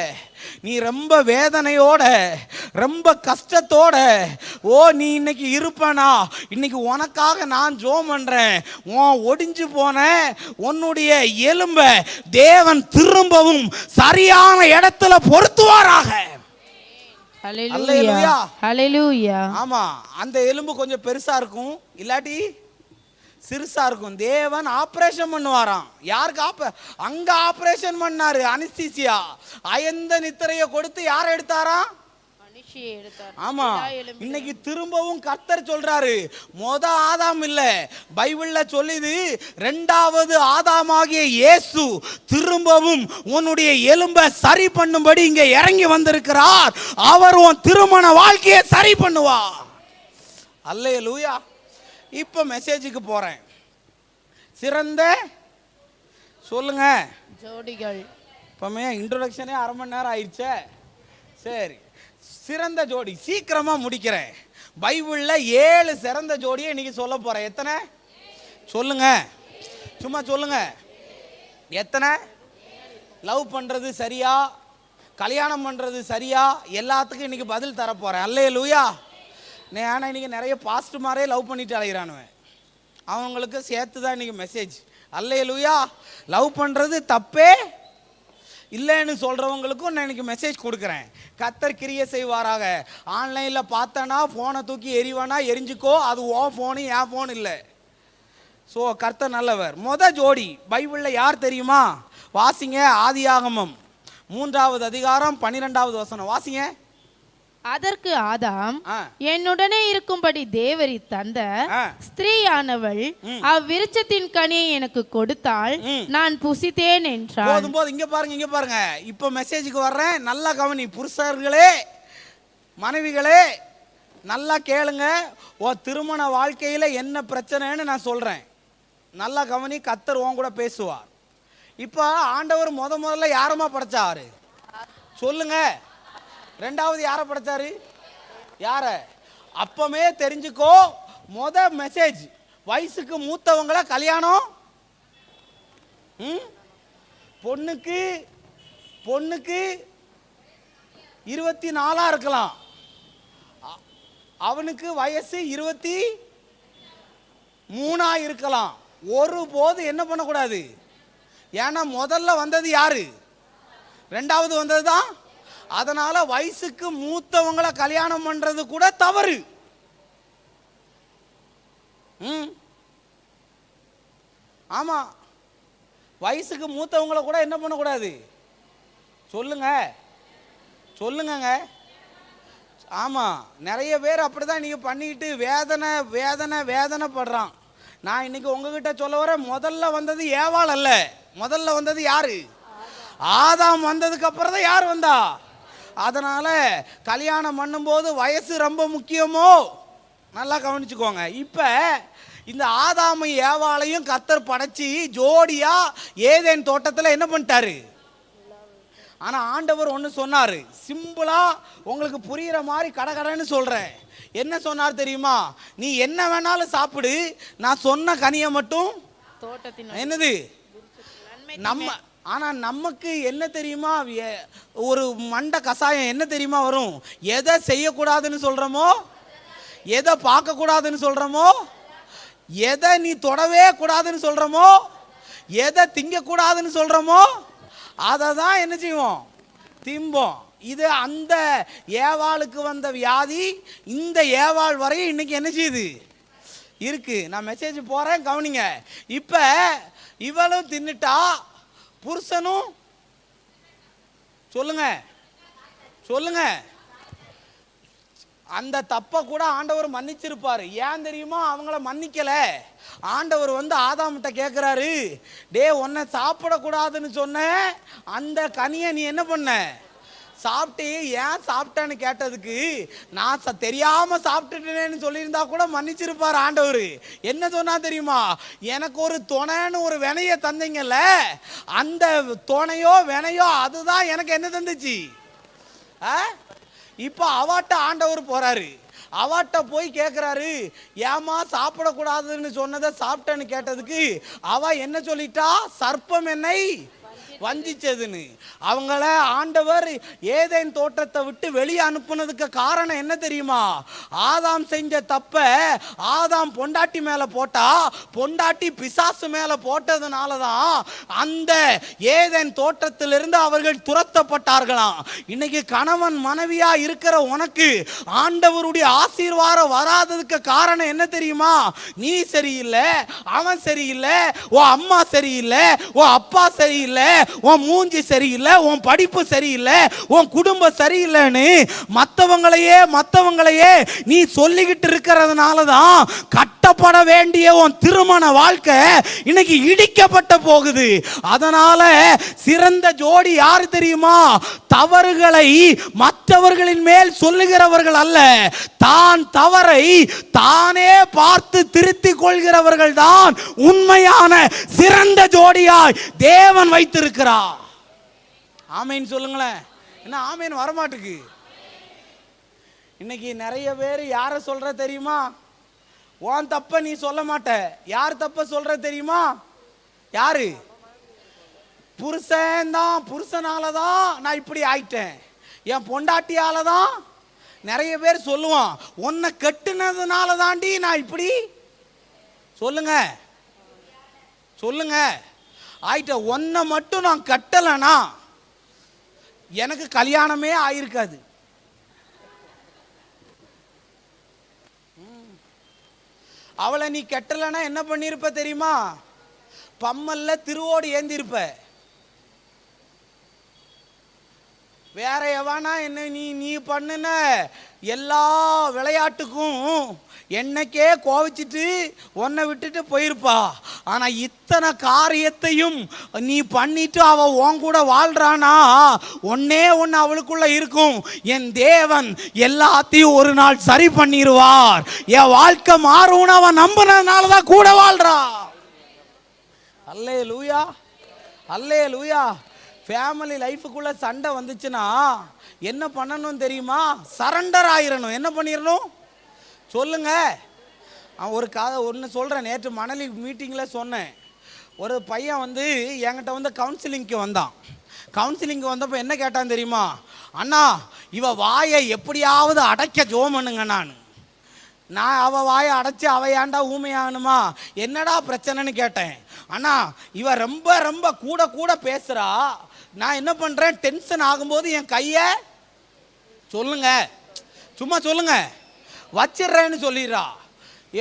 நீ ரொம்ப வேதனையோட ரொம்ப கஷ்டத்தோட நீ இன்னைக்கு இருப்பனா, இன்னைக்கு உனக்காக நான் ஜெபம் பண்றேன். உன் ஒடிஞ்சு போன உன்னுடைய எலும்பை தேவன் திரும்பவும் சரியான இடத்துல பொருத்துவாராக. ஹல்லேலூயா ஹல்லேலூயா. ஆமா, அந்த எலும்பு கொஞ்சம் பெருசா இருக்கும், இல்லாட்டி சிறுசா இருக்கும். தேவன் ஆபரேஷன் பண்ணுவாராம். யாருக்கு அங்க ஆபரேஷன் பண்ணாரு, அனஸ்தீசியா. அயந்த நித்திரையை கொடுத்து யாரை எடுத்தாராம்? ஆமா, இன்னைக்கு திரும்பவும் கர்த்தர் சொல்றாரு, ஆதாம் இல்ல, பைபிள்ல சொல்லுது, இரண்டாவது ஆதாமாகிய இயேசு திரும்பவும் உன்னுடைய எலும்பை சரி பண்ணும்படி இங்க இறங்கி வந்திருக்கிறார். அவர் உன் திருமண வாழ்க்கையை சரி பண்ணுவார். அல்லேலூயா. இப்ப மெசேஜுக்கு போறேன். சிறந்த சொல்லுங்க ஜோடிகள். இப்பமே இன்ட்ரோடக்ஷனே அரை மணி நேரம் ஆயிடுச்சே. சரி, சிறந்த ஜோடி சீக்கிரமா முடிக்கிறேன். பைபிள்ல 7 சிறந்த ஜோடியை இன்னைக்கு சொல்ல போறேன். எத்தனை சொல்லுங்க, சும்மா சொல்லுங்க. எத்தனை? லவ் பண்றது சரியா, கல்யாணம் பண்றது சரியா, எல்லாத்துக்கும் இன்னைக்கு பதில் தர போறேன். அல்லேலூயா. ஆனால் இன்னைக்கு நிறைய பாஸ்ட்மாரே லவ் பண்ணிட்டு அலைகிறானுவேன். அவங்களுக்கு சேர்த்து தான் இன்னைக்கு மெசேஜ். அல்லேலூயா. லவ் பண்றது தப்பே இல்லைன்னு சொல்றவங்களுக்கும் நான் இன்னைக்கு மெசேஜ் கொடுக்குறேன். கர்த்தர் கிரியை செய்வாராக. ஆன்லைனில் பார்த்தனா ஃபோனை தூக்கி எரிவானா எரிஞ்சுக்கோ, அது ஓ ஃபோனு என் ஃபோன் இல்லை. ஸோ கர்த்தர் நல்லவர். ஜோடி பைபிளில் யார் தெரியுமா? வாசிங்க, ஆதியாகமம் 3வது அதிகாரம் 12வது வசனம் வாசிங்க. அதற்கு ஆதாம், என்னுடனே இருக்கும்படி தேவரி தந்த ஸ்திரீயானவள் அவ்விருட்சத்தின் கனியை எனக்கு கொடுத்தால் நான் புசித்தேன் என்றான். போதும் போதும், இங்க பாருங்க, இங்க பாருங்க. இப்ப மெசேஜுக்கு வர்றேன், நல்லா கவனி. புருஷர்களே, மனைவிகளே, நல்லா கேளுங்க. திருமண வாழ்க்கையில என்ன பிரச்சனைன்னு நான் சொல்றேன். நல்லா கவனி. கர்த்தர் உன் கூட பேசுவார். இப்ப ஆண்டவர் முதல்ல யாரமா படைச்சாரு? சொல்லுங்க. ரெண்டாவது யாரை படைச்சாரு? யார? அப்பமே தெரிஞ்சுக்கோ. மெசேஜ், வயசுக்கு மூத்தவங்களை கல்யாணம். பொண்ணுக்கு 24 இருக்கலாம், அவனுக்கு வயசு 23 இருக்கலாம். ஒருபோது என்ன பண்ணக்கூடாது? ஏன்னா முதல்ல வந்தது யாரு? ரெண்டாவது வந்தது தான். அதனால வயசுக்கு மூத்தவங்களை கல்யாணம் பண்றது கூட தவறு. ஆமா, வயசுக்கு மூத்தவங்களை கூட என்ன பண்ணக்கூடாது? சொல்லுங்க, சொல்லுங்க. ஆமா, நிறைய பேர் அப்படிதான் நீங்க பண்ணிக்கிட்டு வேதனை வேதனை வேதனைப்படுறான். நான் இன்னைக்கு உங்ககிட்ட சொல்ல வர, முதல்ல வந்தது ஏவாள் அல்ல, முதல்ல வந்தது யாரு? ஆதாம். வந்ததுக்கு அப்புறம் தான் யார் வந்தா? அதனால கல்யாணம் பண்ணும்போது வயசு ரொம்ப முக்கியமோ? நல்லா கவனிச்சுக்கோங்க. இப்ப இந்த ஆதாமும் ஏவாளையும் கர்த்தர் படைச்சி ஜோடியா ஏதேன் தோட்டத்தில் என்ன பண்ணிட்டாரு? ஆனா ஆண்டவர் ஒன்று சொன்னாரு, சிம்பிளா உங்களுக்கு புரியுற மாதிரி கடகடன்னு சொல்றேன். என்ன சொன்னார் தெரியுமா? நீ என்ன வேணாலும் சாப்பிடு, நான் சொன்ன கனியை மட்டும். என்னது? நம்ம ஆனா நமக்கு என்ன தெரியுமா? ஒரு மண்டை கசாயம் என்ன தெரியுமா வரும்? எதை செய்யக்கூடாதுன்னு சொல்றோமோ, எதை பார்க்க கூடாதுன்னு சொல்றோமோ, எதை நீ தொடவே கூடாதுன்னு சொல்றோமோ, எதை திங்க கூடாதுன்னு சொல்றோமோ, அதை தான் என்ன செய்வோம்? திம்போம். இது அந்த ஏவாளுக்கு வந்த வியாதி இந்த ஏவாள் வரையும் இன்னைக்கு என்ன செய்யுது? இருக்கு. நான் மெசேஜ் போறேன், கவனிங்க. இப்ப இவளும் தின்னுட்டா, புருஷனும். சொல்லுங்க, சொல்லுங்க. அந்த தப்பை கூட ஆண்டவர் மன்னிச்சிருப்பாரு. ஏன் தெரியுமா? அவங்கள மன்னிக்கல. ஆண்டவர் ஆதாம்கிட்ட கேட்கிறாரு, டே உன்னை சாப்பிடக்கூடாதுன்னு சொன்ன அந்த கனியை நீ என்ன பண்ண? சாப்பிட்டு ஏன் சாப்பிட்டேன்னு கேட்டதுக்கு நான் தெரியாம சாப்பிட்டுட்டேன்னு சொல்லியிருந்தா கூட மன்னிச்சிருப்பார் ஆண்டவர். என்ன சொன்னா தெரியுமா? எனக்கு ஒரு துணைன்னு ஒரு வினைய தந்தீங்கல்ல, அந்த துணையோ வினையோ அதுதான் எனக்கு என்ன தந்துச்சு. இப்போ அவாட்ட ஆண்டவர் போறாரு, அவாட்ட போய் கேட்குறாரு, ஏமா சாப்பிடக்கூடாதுன்னு சொன்னதை சாப்பிட்டேன்னு கேட்டதுக்கு அவ என்ன சொல்லிட்டா? சர்ப்பம் என்னை வஞ்சிச்சதுன்னு. அவங்கள ஆண்டவர் ஏதேன் தோட்டத்தை விட்டு வெளியே அனுப்புனதுக்கு காரணம் என்ன தெரியுமா? ஆதாம் செஞ்ச தப்ப ஆதாம் பொண்டாட்டி மேல போட்டா, பொண்டாட்டி பிசாசு மேல போட்டதுனாலதான் அந்த ஏதேன் தோட்டத்திலிருந்து அவர்கள் துரத்தப்பட்டார்களாம். இன்னைக்கு கணவன் மனைவியா இருக்கிற உனக்கு ஆண்டவருடைய ஆசீர்வாதம் வராததுக்கு காரணம் என்ன தெரியுமா? நீ சரியில்லை, அவன் சரியில்லை, உன் அம்மா சரியில்லை, உன் அப்பா சரியில்லை, உன் மூஞ்சி சரியில்லை, உன் படிப்பு சரியில்லை, உன் குடும்பம் சரியில்லைன்னு மற்றவங்களையே நீ சொல்லிக்கிட்டு இருக்கிறதுனால தான் கட்டப்பட வேண்டிய உன் திருமண வாழ்க்கை இன்னைக்கு இடிக்கப்பட்ட போகுது. அதனால சிறந்த ஜோடி யாரு தெரியுமா? தவறுகளை மற்றவர்களின் மேல் சொல்லுகிறவர்கள் அல்ல, தான் தவறை தானே பார்த்து திருத்திக் கொள்கிறவர்கள் தான் உண்மையான சிறந்த ஜோடியாய் தேவன் வைத்திருக்கிறார். ஆமேன் சொல்லுங்களேன். என்ன ஆமேன் வரமாட்டுக்கு? இன்னைக்கு நிறைய பேர் யார சொல்ற தெரியுமா? உன் தப்ப நீ சொல்ல மாட்ட. யார் தப்ப சொல்ற தெரியுமா? யாரு? புருஷன் தான். புருஷனாலதான் நான் இப்படி ஆயிட்டேன், என் பொண்டாட்டியால தான். நிறைய பேர் சொல்லுவான், உன்னை கட்டுனதுனால தாண்டி நான் இப்படி. சொல்லுங்க சொல்லுங்க ஆயிட்ட. ஒன்னை மட்டும் நான் கட்டலைனா எனக்கு கல்யாணமே ஆயிருக்காது. அவளை நீ கட்டலைன்னா என்ன பண்ணிருப்ப தெரியுமா? பம்மல்ல திருவோடு ஏந்திருப்ப. வேற எவனா என்ன நீ பண்ணுன எல்லா விளையாட்டுக்கும் என்னைக்கே கோவிச்சிட்டு உன்னை விட்டுட்டு போயிருப்பா. ஆனா இத்தனை காரியத்தையும் நீ பண்ணிட்டு அவ உன் கூட வாழ்றானா, ஒன்னே ஒன்னு அவளுக்குள்ள இருக்கும், என் தேவன் எல்லாத்தையும் ஒரு நாள் சரி பண்ணிடுவார், என் வாழ்க்கை மாறும்னு அவன் நம்பினதுனாலதான் கூட வாழ்றா. அல்லேலூயா அல்லேலூயா. ஃபேமிலி லைஃபுக்குள்ள சண்டை வந்துச்சுன்னா என்ன பண்ணணும் தெரியுமா? சரண்டர் ஆயிரணும். என்ன பண்ணிடணும் சொல்லுங்க. ஒரு கதை ஒன்று சொல்கிறேன். நேற்று மணலி மீட்டிங்கில் சொன்னேன். ஒரு பையன் வந்து என்கிட்ட வந்து கவுன்சிலிங்க்கு வந்தான். கவுன்சிலிங்க்கு வந்தப்போ என்ன கேட்டான் தெரியுமா? அண்ணா, இவ வாயை எப்படியாவது அடைக்க ஜோம் பண்ணுங்க. நான் அவள் வாயை அடைச்சி அவ ஏன்டா ஊமையாகணுமா, என்னடா பிரச்சனைன்னு கேட்டேன். அண்ணா, இவ ரொம்ப ரொம்ப கூட பேசுகிறா, நான் என்ன பண்ணுறேன், டென்ஷன் ஆகும்போது என் கையை சொல்லுங்க சும்மா சொல்லுங்க வச்சிடுறேன்னு சொல்லிடுறா.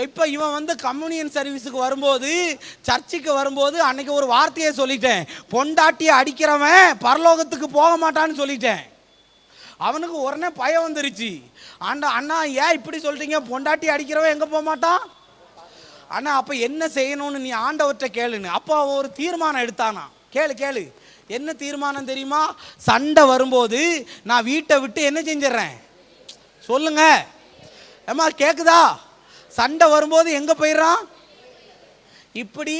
இப்போ இவன் வந்து கம்யூனியன் சர்வீஸுக்கு வரும்போது, சர்ச்சுக்கு வரும்போது அன்னைக்கு ஒரு வார்த்தையை சொல்லிட்டேன், பொண்டாட்டியை அடிக்கிறவன் பரலோகத்துக்கு போக மாட்டான்னு சொல்லிட்டேன். அவனுக்கு உடனே பயம் வந்துருச்சு. அண்ணா ஏன் இப்படி சொல்றீங்க, பொண்டாட்டி அடிக்கிறவன் எங்கே போக மாட்டான்? அண்ணா அப்போ என்ன செய்யணும்னு நீ ஆண்டவர்கிட்ட கேளுன்னு. அப்போ அவன் ஒரு தீர்மானம் எடுத்தானா. கேளு என்ன தீர்மானம் தெரியுமா? சண்டை வரும்போது நான் வீட்டை விட்டு என்ன செஞ்சிடறேன் சொல்லுங்க. ஏமா கேக்குதா? சண்டை வரும்போது எங்க போயிடறான்? இப்படி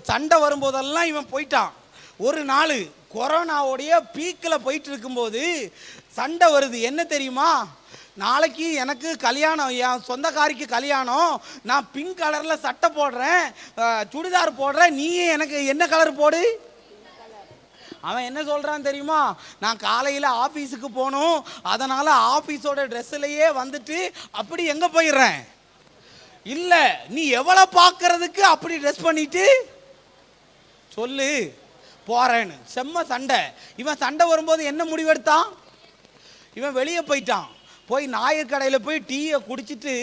சண்டை வரும்போதெல்லாம் இவன் போயிட்டான். ஒரு நாள் கொரோனாவுடைய பீக்கில் போயிட்டு இருக்கும்போது சண்டை வருது. என்ன தெரியுமா? நாளைக்கு எனக்கு கல்யாணம், என் சொந்தக்காரிக்கு கல்யாணம், நான் பிங்க் கலரில் சட்டை போடுறேன், சுடிதார் போடுறேன், நீ எனக்கு என்ன கலர் போடு. அவன் என்ன சொல்கிறான் தெரியுமா? நான் காலையில் ஆஃபீஸுக்கு போகணும், அதனால் ஆஃபீஸோட ட்ரெஸ்ஸிலேயே வந்துட்டு அப்படி எங்கே போயிடுறேன். இல்லை, நீ எவ்வளோ பார்க்கறதுக்கு அப்படி ட்ரெஸ் பண்ணிட்டு சொல்லு போகிறேன்னு. செம்ம சண்டை. இவன் சண்டை வரும்போது என்ன முடிவெடுத்தான்? இவன் வெளியே போயிட்டான். போய் நாயக்கடையில் போய் டீயை குடிச்சிட்டு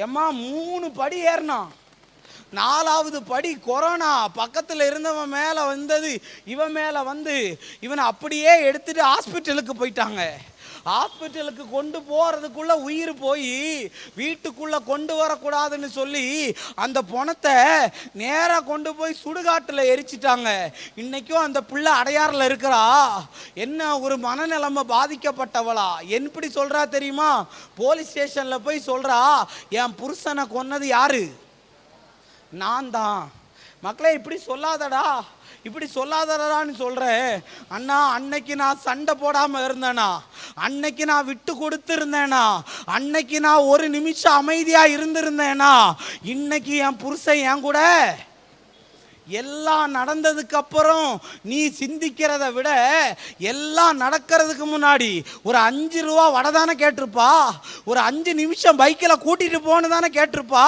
எம்மா 3 படி ஏறினான். 4வது படி கொரோனா பக்கத்தில் இருந்தவன் மேலே வந்தது, இவன் மேலே வந்து இவனை அப்படியே எடுத்துட்டு ஹாஸ்பிட்டலுக்கு போயிட்டாங்க. ஹாஸ்பிட்டலுக்கு கொண்டு போறதுக்குள்ள உயிர் போய் வீட்டுக்குள்ள கொண்டு வரக்கூடாதுன்னு சொல்லி அந்த பொணத்தை நேராக கொண்டு போய் சுடுகாட்டில் எரிச்சிட்டாங்க. இன்னைக்கும் அந்த பிள்ளை அடையாறில் இருக்கிறா. என்ன ஒரு மனநிலைமை பாதிக்கப்பட்டவளா எப்படி சொல்றா தெரியுமா? போலீஸ் ஸ்டேஷன்ல போய் சொல்றா, என் புருஷனை கொன்னது யாரு? நான் தான். மக்களே, இப்படி சொல்லாதடா, இப்படி சொல்லாதடான்னு சொல்றேன். அண்ணா, அன்னைக்கு நான் சண்டை போடாம இருந்தேனா? அன்னைக்கு நான் விட்டு கொடுத்து இருந்தேனா? அன்னைக்கு நான் ஒரு நிமிஷம் அமைதியா இருந்திருந்தேனா? இன்னைக்கு என் புருஷன் என் கூட எல்லாம் நடந்ததுக்கு அப்புறம் நீ சிந்திக்கிறத விட எல்லாம் நடக்கிறதுக்கு முன்னாடி ஒரு 5 ரூபா வடை தானே கேட்டிருப்பா, ஒரு 5 நிமிஷம் பைக்கில் கூட்டிட்டு போன்னு தானே கேட்டிருப்பா,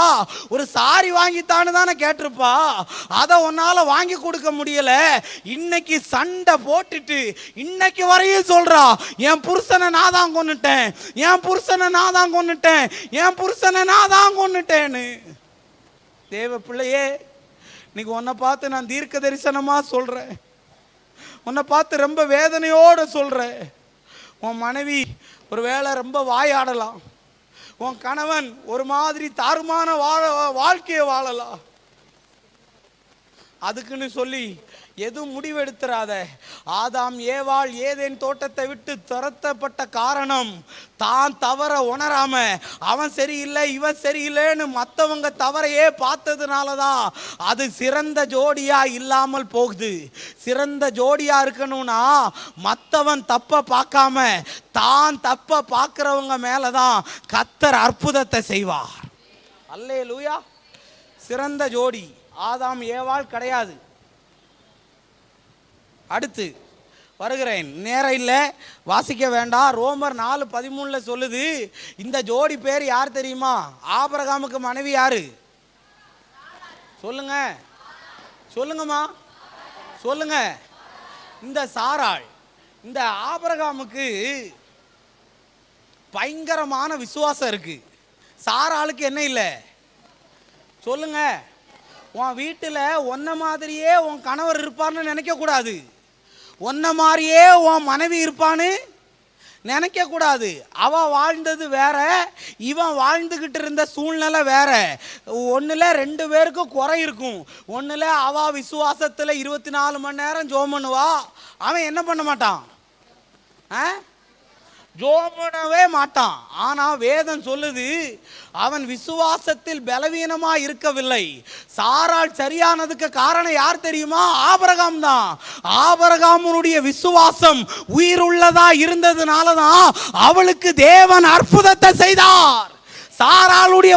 ஒரு சாரி வாங்கித்தான்னு தானே கேட்டிருப்பா. அதை உன்னால வாங்கி கொடுக்க முடியல. இன்னைக்கு சண்டை போட்டுட்டு இன்னைக்கு வரையும் சொல்றா, என் புருஷனை நான் தான் கொன்னுட்டேன், என் புருஷனை நான் தான் கொன்னுட்டேன், என் புருஷனை நான் தான் கொன்னுட்டேன்னு. தேவ பிள்ளையே, இன்னைக்கு உன்னை பார்த்து நான் தீர்க்க தரிசனமா சொல்றேன். உன்னை பார்த்து ரொம்ப வேதனையோடு சொல்றேன். உன் மனைவி ஒரு வேளை ரொம்ப வாயாடலாம், உன் கணவன் ஒரு மாதிரி தாறுமான வாழ்க்கையை வாழலாம். அதுக்குன்னு சொல்லி எதுவும் முடிவெடுத்துறாத. ஆதாம் ஏவாள் ஏதேன் தோட்டத்தை விட்டு துரத்தப்பட்ட காரணம் தான் தவற உணராம அவன் சரியில்லை இவன் சரியில்லைன்னு மற்றவங்க தவறையே பார்த்ததுனால தான் அது சிறந்த ஜோடியா இல்லாமல் போகுது. சிறந்த ஜோடியா இருக்கணும்னா மற்றவன் தப்ப பார்க்காம தான் தப்ப பார்க்கிறவங்க மேலதான் கர்த்தர் அற்புதத்தை செய்வார். அல்லேலூயா. சிறந்த ஜோடி ஆதாம் ஏவாள் கிடையாது. அடுத்து வருகிறேன், நேரம் இல்லை, வாசிக்க வேண்டாம். ரோமர் 4:13 சொல்லுது. இந்த ஜோடி பேர் யார் தெரியுமா? ஆபிரகாமுக்கு மனைவி யாரு? சொல்லுங்க, சொல்லுங்கம்மா, சொல்லுங்க. இந்த சாராள். இந்த ஆபிரகாமுக்கு பயங்கரமான விசுவாசம் இருக்கு. சாராளுக்கு என்ன இல்லை? சொல்லுங்க. உன் வீட்டில் ஒன்ன மாதிரியே உன் கணவர் இருப்பான்னு நினைக்க கூடாது, ஒன்ன மாதிரியே உன் மனைவி இருப்பான்னு நினைக்க கூடாது. அவ வாழ்ந்தது வேற, இவன் வாழ்ந்துகிட்டு இருந்த சூழ்நிலை வேற. ஒன்னுல 2 பேருக்கும் குறை இருக்கும். ஒன்னுல அவ விசுவாசத்துல 24 மணி நேரம் ஜெபம் பண்ணுவா, அவன் என்ன பண்ண மாட்டான், ஜெபம் பண்ணவே மாட்டான். ஆனா வேதம் சொல்லுது, அவன் விசுவாசத்தில் பலவீனமா இருக்கவில்லை. சாராள் சரியானதுக்கு காரணம் யார் தெரியுமா? ஆபிரகாம் தான். ஆபிரகாமுடைய விசுவாசம் உயிருள்ளதா இருந்ததுனால தான் அவளுக்கு தேவன் அற்புதத்தை செய்தார். சாராளுடைய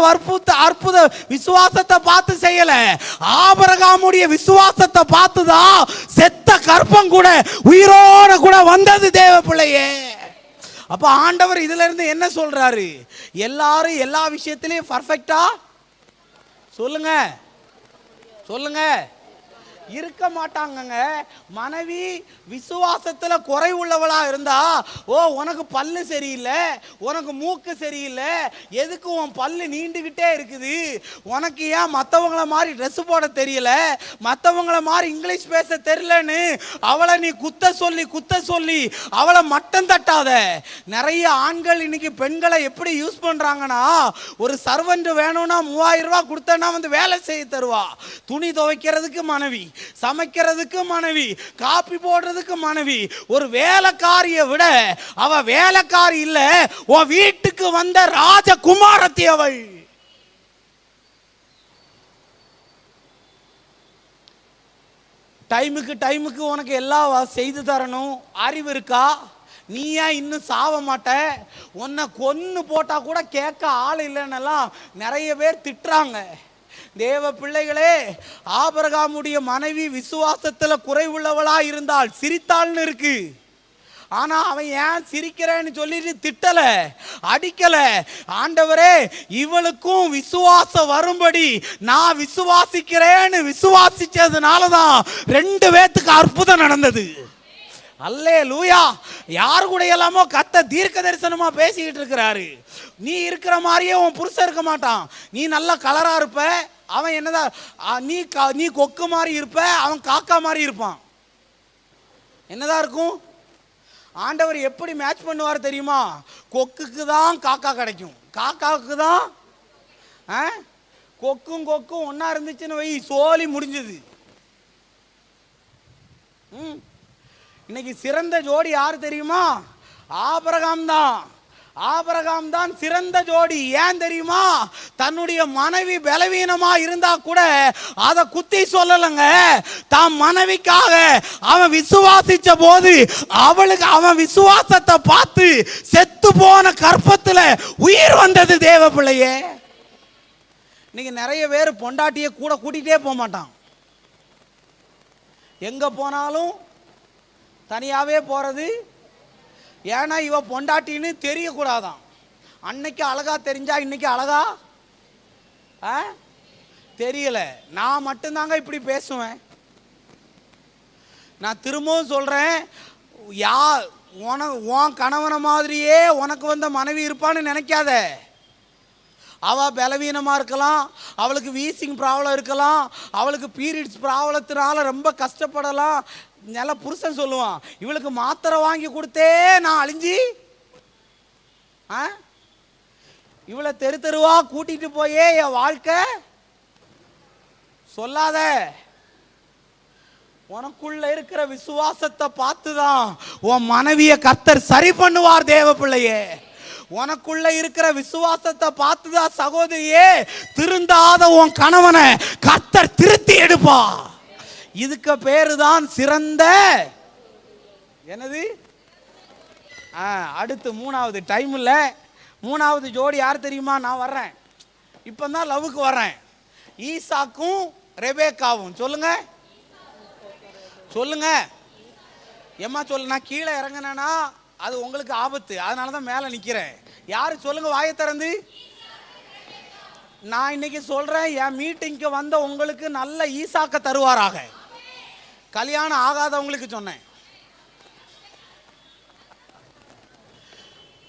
அற்புத விசுவாசத்தை பார்த்து செய்யல, ஆபிரகாமுடைய விசுவாசத்தை பார்த்துதான் செத்த கற்பம் கூட உயிரோட கூட வந்தது. தேவ பிள்ளையே, அப்ப ஆண்டவர் இதுல இருந்து என்ன சொல்றாரு? எல்லாரும் எல்லா விஷயத்திலையும் பர்ஃபெக்ட்டா சொல்லுங்க, சொல்லுங்க இருக்க மாட்டாங்கங்க. மனைவி விசுவாசத்துல குறைவுள்ளவளா இருந்தா, ஓ உனக்கு பல்லு சரியில்லை, உனக்கு மூக்கு சரியில்லை, எதுக்கு உன் பல்லு நீண்டுகிட்டே இருக்குது, உனக்கு ஏன் மற்றவங்கள மாதிரி ட்ரெஸ் போட தெரியல, மற்றவங்கள மாதிரி இங்கிலீஷ் பேச தெரியலன்னு அவளை நீ குத்த சொல்லி அவளை மட்டம் தட்டாத. நிறைய ஆண்கள் இன்னைக்கு பெண்களை எப்படி யூஸ் பண்றாங்கன்னா, ஒரு சர்வெண்ட் வேணும்னா 3000 ரூபாய் கொடுத்தனா வந்து வேலை செய்ய தருவா. துணி துவைக்கிறதுக்கு மனைவி, சமைக்கிறதுக்கு மனைவி, காப்பி போடுறதுக்கு மனைவி. ஒரு வேலைக்காரியை விட அவ வேலைக்காரி இல்ல, உன் வீட்டுக்கு வந்த ராஜகுமாரத்தி அவள். டைமுக்கு உனக்கு எல்லாம் செய்து தரணும். அறிவு இருக்கா? நீ ஏன் இன்னும் சாவ மாட்ட? உன்னை கொன்னு போட்டா கூட கேட்க ஆள் இல்லைன்னெல்லாம் நிறைய பேர் திட்டுறாங்க. தேவ பிள்ளைகளே, ஆபிரகாமுடைய மனைவி விசுவாசத்துல குறைவுள்ளவளா இருந்தால் சிரித்தாள்னு இருக்கு. ஆனா அவன் ஏன் சிரிக்கிறேன்னு சொல்லிட்டு திட்டல, அடிக்கல. ஆண்டவரே, இவளுக்கும் விசுவாசம் வரும்படி நான் விசுவாசிக்கிறேன்னு விசுவாசிச்சதுனாலதான் 2 பேத்துக்கு அற்புதம் நடந்தது. அல்லேலூயா. யாரு கூட எல்லாமோ கத்த தீர்க்க தரிசனமா பேசிக்கிட்டு இருக்கிறாரு. நீ இருக்கிற மாதிரியே உன் புருஷன் இருக்க மாட்டான். நீ நல்ல கலரா இருப்ப, அவன் என்னதான் நீ கொக்கு மாதிரி இருப்ப, அவன் காக்கா மாதிரி இருப்பான். என்னதான் இருக்கும்? ஆண்டவர் எப்படி மேட்ச் பண்ணுவார் தெரியுமா? கொக்குக்கு தான் காக்கா கிடைக்கும், காக்காவுக்கு தான் கொக்கும் கொக்கும் ஒன்னா இருந்துச்சுன்னு வை, சோலி முடிஞ்சது. இன்னைக்கு சிறந்த ஜோடி யாரு தெரியுமா? ஆபிரகாம் தான். ஆபிரகாம் தான் சிறந்த ஜோடி. ஏன் தெரியுமா? தன்னுடைய மனைவி பலவீனமா இருந்தா கூட அதை குத்தி சொல்லலங்க. தான் மனைவிக்காக அவன் விசுவாசிச்ச போது அவளுக்கு அவன் விசுவாசத்தை பார்த்து செத்து போன கற்பத்துல உயிர் வந்தது தேவ பிள்ளையே. இன்னைக்கு நிறைய பேர் பொண்டாட்டியை கூட கூட்டிகிட்டே போக மாட்டான். எங்கே போனாலும் தனியாகவே போகிறது. ஏன்னா இவ பொண்டாட்டின்னு தெரியக்கூடாதான். அன்னைக்கு அழகா தெரிஞ்சா இன்னைக்கு அழகா தெரியல. நான் மட்டும்தாங்க இப்படி பேசுவேன். நான் திரும்பவும் சொல்கிறேன், உன் கணவனை மாதிரியே உனக்கு வந்த மனைவி இருப்பான்னு நினைக்காத. அவள் பலவீனமாக இருக்கலாம், அவளுக்கு வீசிங் ப்ராப்ளம் இருக்கலாம், அவளுக்கு பீரியட்ஸ் ப்ராப்ளத்தினால ரொம்ப கஷ்டப்படலாம். நல்ல புருஷன் சொல்லுவான், இவளுக்கு மாத்திரை வாங்கி கொடுத்தே நான் அழிஞ்சி இவளை தெரு தெருவா கூட்டிட்டு போயே என் வாழ்க்கை சொல்லாத. உனக்குள்ள இருக்கிற விசுவாசத்தை பார்த்துதான் உன் மனைவியை கர்த்தர் சரி பண்ணுவார் தேவ பிள்ளையே. உனக்குள்ள இருக்கிற விசுவாசத்தை பார்த்துதான் சகோதரியே திருந்தாத உன் கணவனை கர்த்தர் திருத்தி எடுப்பா. இதுக்கு பேரு தான் சிறந்த என்னது. அடுத்து மூணாவது டைம் இல்லை. மூணாவது ஜோடி யார் தெரியுமா? நான் வர்றேன், இப்பதான் லவ்வுக்கு வர்றேன். ஈசாக்கும் ரெபேக்காவும். சொல்லுங்க சொல்லுங்க ஏம்மா சொல்லு. நான் கீழே இறங்கினேன்னா அது உங்களுக்கு ஆபத்து, அதனால தான் மேலே நிற்கிறேன். யாரு சொல்லுங்க வாயை திறந்து. நான் இன்னைக்கு சொல்றேன், என் மீட்டிங்க்கு வந்த உங்களுக்கு நல்ல ஈசாக்க தருவாராக. கல்யாணம் ஆகாதவங்களுக்கு சொன்னேன்,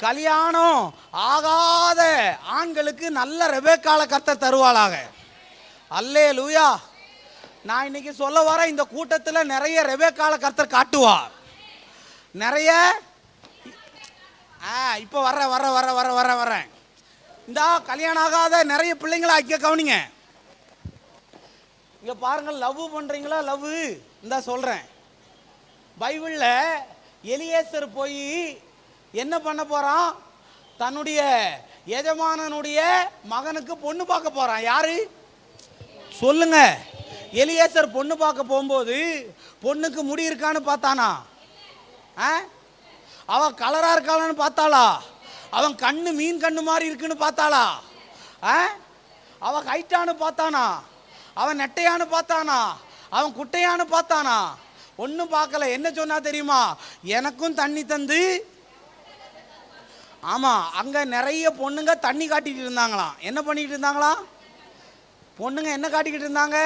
கல்யாணம் ஆகாத ஆண்களுக்கு நல்ல ரெபேக்கால கர்த்தர் தருவாளாக. அல்லேலூயா. நான் இன்னைக்கு சொல்ல வர இந்த கூட்டத்தில் நிறைய ரெபேக்கால கர்த்தர் காட்டுவார். நிறைய இப்போ வர்றேன். இந்த கல்யாணம் ஆகாத நிறைய பிள்ளைங்களை ஐக்கிய கவனிங்க. இங்க பாருங்க, லவ் பண்றீங்களா? லவ் இந்த சொல்றேன். பைபிள்ல எலியேசர் போய் என்ன பண்ண போறான்? தன்னுடைய எஜமானனுடைய மகனுக்கு பொண்ணு பார்க்க போறான். யாரு சொல்லுங்க? எலியேசர் பொண்ணு பார்க்க போகும்போது பொண்ணுக்கு முடி இருக்கான்னு பார்த்தானா? அவன் கலரா இருக்காளான்னு பார்த்தாளா? அவன் கண்ணு மீன் கண்ணு மாதிரி இருக்குன்னு பார்த்தாளா? அவன் ஹைட்டானு பார்த்தானா? அவன் நெட்டையானு பார்த்தானா? அவன் குட்டையானு பார்த்தானா? ஒன்றும் பார்க்கல. என்ன சொன்னா தெரியுமா? எனக்கும் தண்ணி தந்து. ஆமா, அங்க நிறைய பொண்ணுங்க தண்ணி காட்டிட்டு இருந்தாங்களாம். என்ன பண்ணிட்டு இருந்தாங்களாம்? பொண்ணுங்க என்ன காட்டிக்கிட்டு இருந்தாங்க?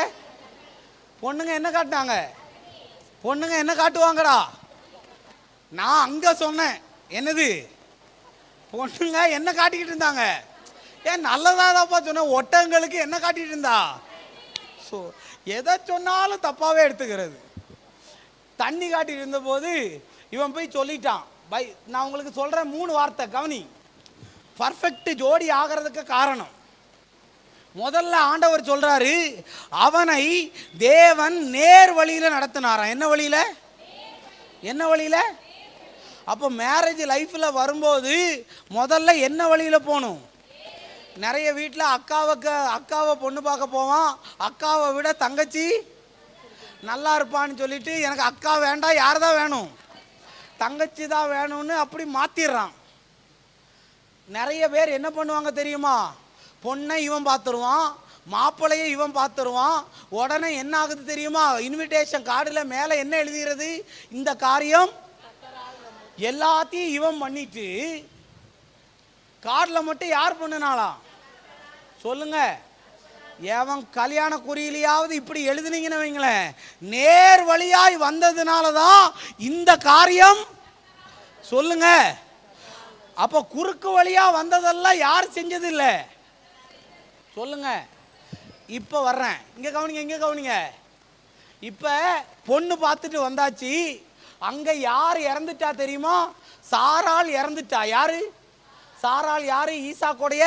பொண்ணுங்க என்ன காட்டினாங்க? பொண்ணுங்க என்ன காட்டுவாங்கடா? நான் அங்க சொன்னேன், என்னது பொண்ணுங்க என்ன காட்டிக்கிட்டு இருந்தாங்க? ஏன் நல்லதாதாப்பா சொன்ன. ஒட்டங்களுக்கு என்ன காட்டிட்டு இருந்தா? ஸோ எதை சொன்னாலும் தப்பாவே எடுத்துக்கிறது. தண்ணி காட்டிட்டு இருந்த போது இவன் போய் சொல்லிட்டான். நான் உங்களுக்கு சொல்றேன் 3 வார்த்தை கவனி. பர்ஃபெக்ட் ஜோடி ஆகிறதுக்கு காரணம் முதல்ல ஆண்டவர் சொல்றாரு, அவனை தேவன் நேர் வழியில நடத்தினாராம். என்ன வழியில? என்ன வழியில? அப்போ மேரேஜ் லைஃப்ல வரும்போது முதல்ல என்ன வழியில போகணும்? நிறைய வீட்டில் அக்காவை பொண்ணு பார்க்க போவான். அக்காவை விட தங்கச்சி நல்லா இருப்பான்னு சொல்லிட்டு எனக்கு அக்கா வேண்டாம், யார் தான் வேணும்? தங்கச்சி தான் வேணும்னு அப்படி மாத்திடுறான். நிறைய பேர் என்ன பண்ணுவாங்க தெரியுமா? பொண்ணை இவன் பார்த்துருவான், மாப்பிள்ளையை இவன் பார்த்துருவான். உடனே என்ன ஆகுது தெரியுமா? இன்விடேஷன் கார்டில் மேலே என்ன எழுதுகிறது? இந்த காரியம் எல்லாத்தையும் இவன் பண்ணிட்டு கார்டில் மட்டும் யார் பண்ணினாலாம்? சொல்லுங்க. எவன் கல்யாண குறியிலையாவது இப்படி எழுதுனீங்கன்னு வைங்களேன், நேர் வழியாய் வந்ததுனால தான் இந்த காரியம். சொல்லுங்க. அப்ப குறுக்கு வழியா வந்ததெல்லாம் யார் செஞ்சது இல்லை? சொல்லுங்க. இப்ப வர்றேன், இங்க கவனிங்க, இங்க கவனிங்க. இப்ப பொண்ணு பார்த்துட்டு வந்தாச்சு. அங்க யார் இறந்துட்டா தெரியுமா? சாராள் இறந்துட்டா. யாரு சாராள்? யாரு? ஈசாக்குடைய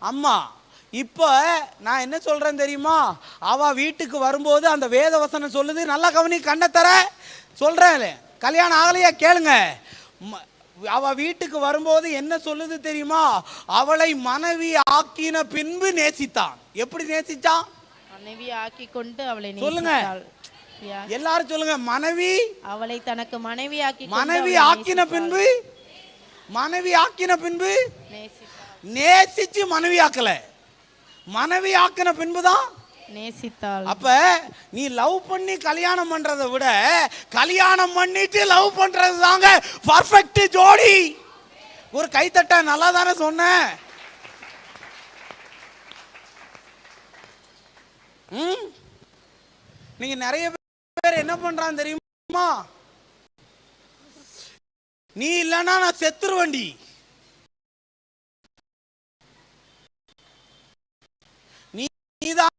அம்மா. இப்போ நான் என்ன சொல்றேன் தெரியுமா? அவ வீட்டுக்கு வரும்போது அந்த வேத வசனம் சொல்லுது, நல்லா கவனி, கண்ணத்தர சொல்றேன், கல்யாணம் ஆகலையா கேளுங்க. அவ வீட்டுக்கு வரும்போது என்ன சொல்லுது தெரியுமா? அவளை மனைவி ஆக்கின பின்பு நேசித்தான். எப்படி நேசிச்சான்? மனைவி ஆக்கி கொண்டு அவளை சொல்லுங்க, எல்லாரும் சொல்லுங்க. மனைவி அவளை தனக்கு மனைவி ஆக்கி ஆக்கின பின்பு, மனைவி ஆக்கின பின்பு நேசிச்சு மனைவி ஆக்கல, மனைவி ஆக்கின பின்புதான் நேசித்தாள். அப்ப நீ லவ் பண்ணி கல்யாணம் பண்றதை விட கல்யாணம் பண்ணிட்டு லவ் பண்றது தாங்க பர்ஃபெக்ட் ஜோடி. ஒரு கைத்தட்ட, நல்லா தானே சொன்னேன். நீங்க நிறைய பேர் என்ன பண்றான் தெரியுமா? நீ இல்லைன்னா நான் செத்துருவேண்டி, நீதான்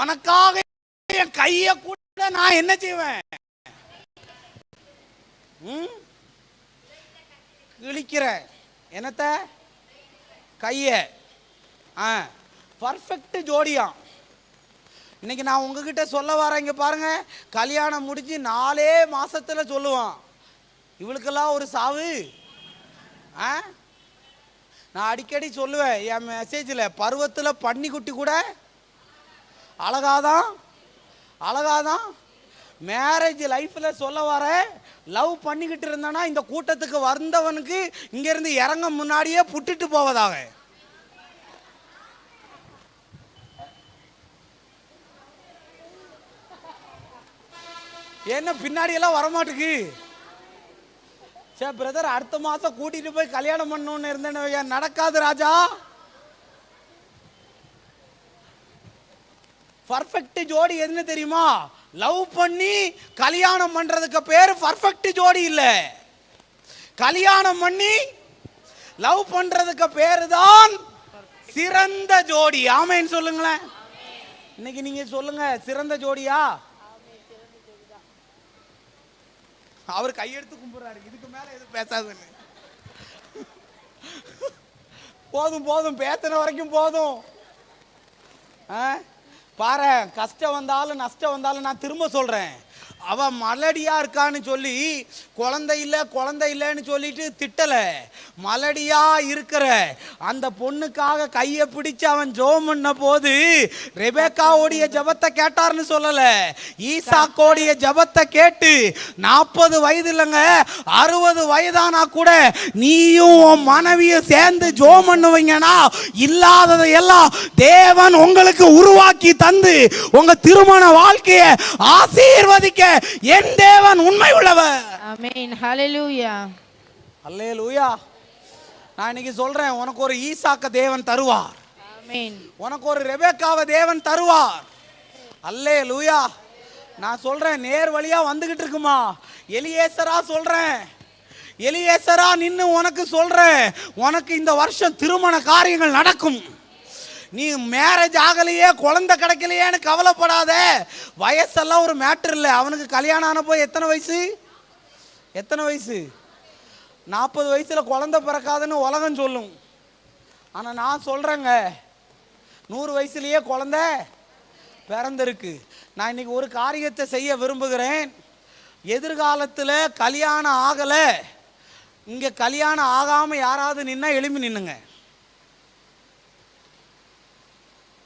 உனக்காக என் கைய கூட நான் என்ன செய்வேன்? கிழிக்கிற என்னத்த கைய. பர்ஃபெக்ட் ஜோடியா. இன்னைக்கு நான் உங்ககிட்ட சொல்ல வரேன், இங்க பாருங்க. கல்யாணம் முடிஞ்சு 4 மாசத்துல சொல்லுவான், இவளுக்கெல்லாம் ஒரு சாவு. நான் அடிக்கடி சொல்லுவேன் என் மெசேஜில், பருவத்தில் பன்னிக்குட்டி கூட அழகாதான், அழகாதான். மேரேஜ் லைஃப்பில் சொல்ல வர, லவ் பண்ணிக்கிட்டு இருந்தனா இந்த கூட்டத்துக்கு வந்தவனுக்கு இங்கேருந்து இறங்க முன்னாடியே புட்டுட்டு போவதாக. என்ன பின்னாடியெல்லாம் வரமாட்டுக்கு? சரி பிரதர், அடுத்த மாசம் கூட்டிட்டு போய் கல்யாணம் பண்ணணும்னு இருந்தேன். நடக்காது ராஜா. பர்ஃபெக்ட் ஜோடி எதுன்னு தெரியுமா? லவ் பண்ணி கல்யாணம் பண்றதுக்கு பேரு பர்ஃபெக்ட் ஜோடி இல்ல. கல்யாணம் பண்ணி லவ் பண்றதுக்கு பேரு தான் சிறந்த ஜோடி. ஆமேன்னு சொல்லுங்களேன். இன்னைக்கு நீங்க சொல்லுங்க, சிறந்த ஜோடியா? அவர் கையெடுத்து கும்பிடுறாரு, இதுக்கு மேல எதுவும் பேசாதுன்னு. போதும் போதும், பேசின வரைக்கும் போதும். பாரு, கஷ்டம் வந்தாலும் நஷ்டம் வந்தாலும் நான் திரும்ப சொல்றேன், அவ மலடியா இருக்கான்னு சொல்லி குழந்தை இல்லைன்னு சொல்லிட்டு திட்டல. மலடியா இருக்கிற அந்த பொண்ணுக்காக கையை பிடிச்சு அவன் ஜெபம் பண்ண போது ரெபேக்காவுடைய ஜெபத்தை கேட்டார்னு சொல்லல, ஈசாக்கோடைய ஜெபத்தை கேட்டு 40 வயது இல்லைங்க 60 வயதானா கூட நீயும் உன் மனைவியும் சேர்ந்து ஜெபம் பண்ணுவீங்கன்னா இல்லாததை எல்லாம் தேவன் உங்களுக்கு உருவாக்கி தந்து உங்க திருமண வாழ்க்கையை ஆசீர்வதிக்க என் தேவன் உண்மை உள்ளவர். ஆமென். ஹல்லேலூயா. ஹல்லேலூயா. நான் இன்னைக்கு சொல்றேன், உனக்கு ஒரு ஈசாக்க தேவன் தருவார். ஆமென். உனக்கு ஒரு ரெபேக்காவை தேவன் தருவார். ஹல்லேலூயா. நான் சொல்றேன், நேர் வழியா வந்துகிட்டு இருக்குமா? எலியேசரா சொல்றேன், எலியேசரா நின்னு உனக்கு சொல்றேன், உனக்கு இந்த வருஷம் திருமண காரியங்கள் நடக்கும். நீ மேரேஜ் ஆகலையே, குழந்தை கிடைக்கலையேன்னு கவலைப்படாத. வயசெல்லாம் ஒரு மேட்டர் இல்லை. அவனுக்கு கல்யாணம் ஆன போய் எத்தனை வயசு? 40 வயசுல குழந்தை பிறக்காதுன்னு உலகம் சொல்லும். ஆனால் நான் சொல்றேங்க, 100 வயசுலயே குழந்தை பிறந்திருக்கு. நான் இன்னைக்கு ஒரு காரியத்தை செய்ய விரும்புகிறேன். எதிர்காலத்தில் கல்யாணம் ஆகலை, இங்கே கல்யாணம் ஆகாமல் யாராவது நின்னா எழும்பி நின்னுங்க.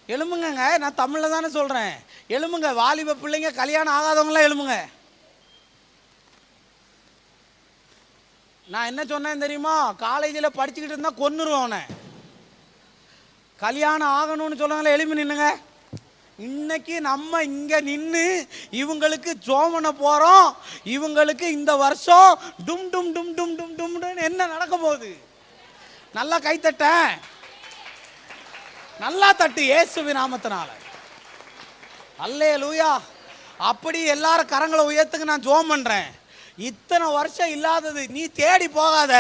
எழுமுங்க. நான் தமிழில் தானே சொல்கிறேன். எழுமுங்க. வாலிப பிள்ளைங்க, கல்யாணம் ஆகாதவங்களாம் எழுமுங்க. நான் என்ன சொன்னேன் தெரியுமா? காலேஜில் படிச்சுக்கிட்டு இருந்தா கொன்னுருவேன் அவனை. கல்யாணம் ஆகணும்னு சொன்னாங்களே, எழுப்பி நின்னுங்க. இன்னைக்கு நம்ம இங்கே நின்று இவங்களுக்கு ஜோமனை போகிறோம். இவங்களுக்கு இந்த வருஷம் டும் டும் டும் டும் டும் டும் என்ன நடக்க போகுது? நல்லா கைத்தட்ட, நல்லா தட்டு, இயேசுவின் நாமத்தினால. அல்லேலூயா. அப்படி எல்லாரும் கரங்களை உயர்த்துக்கு நான் ஜெபம் பண்றேன். இத்தனை வருஷம் இல்லாதது நீ தேடி போகாத.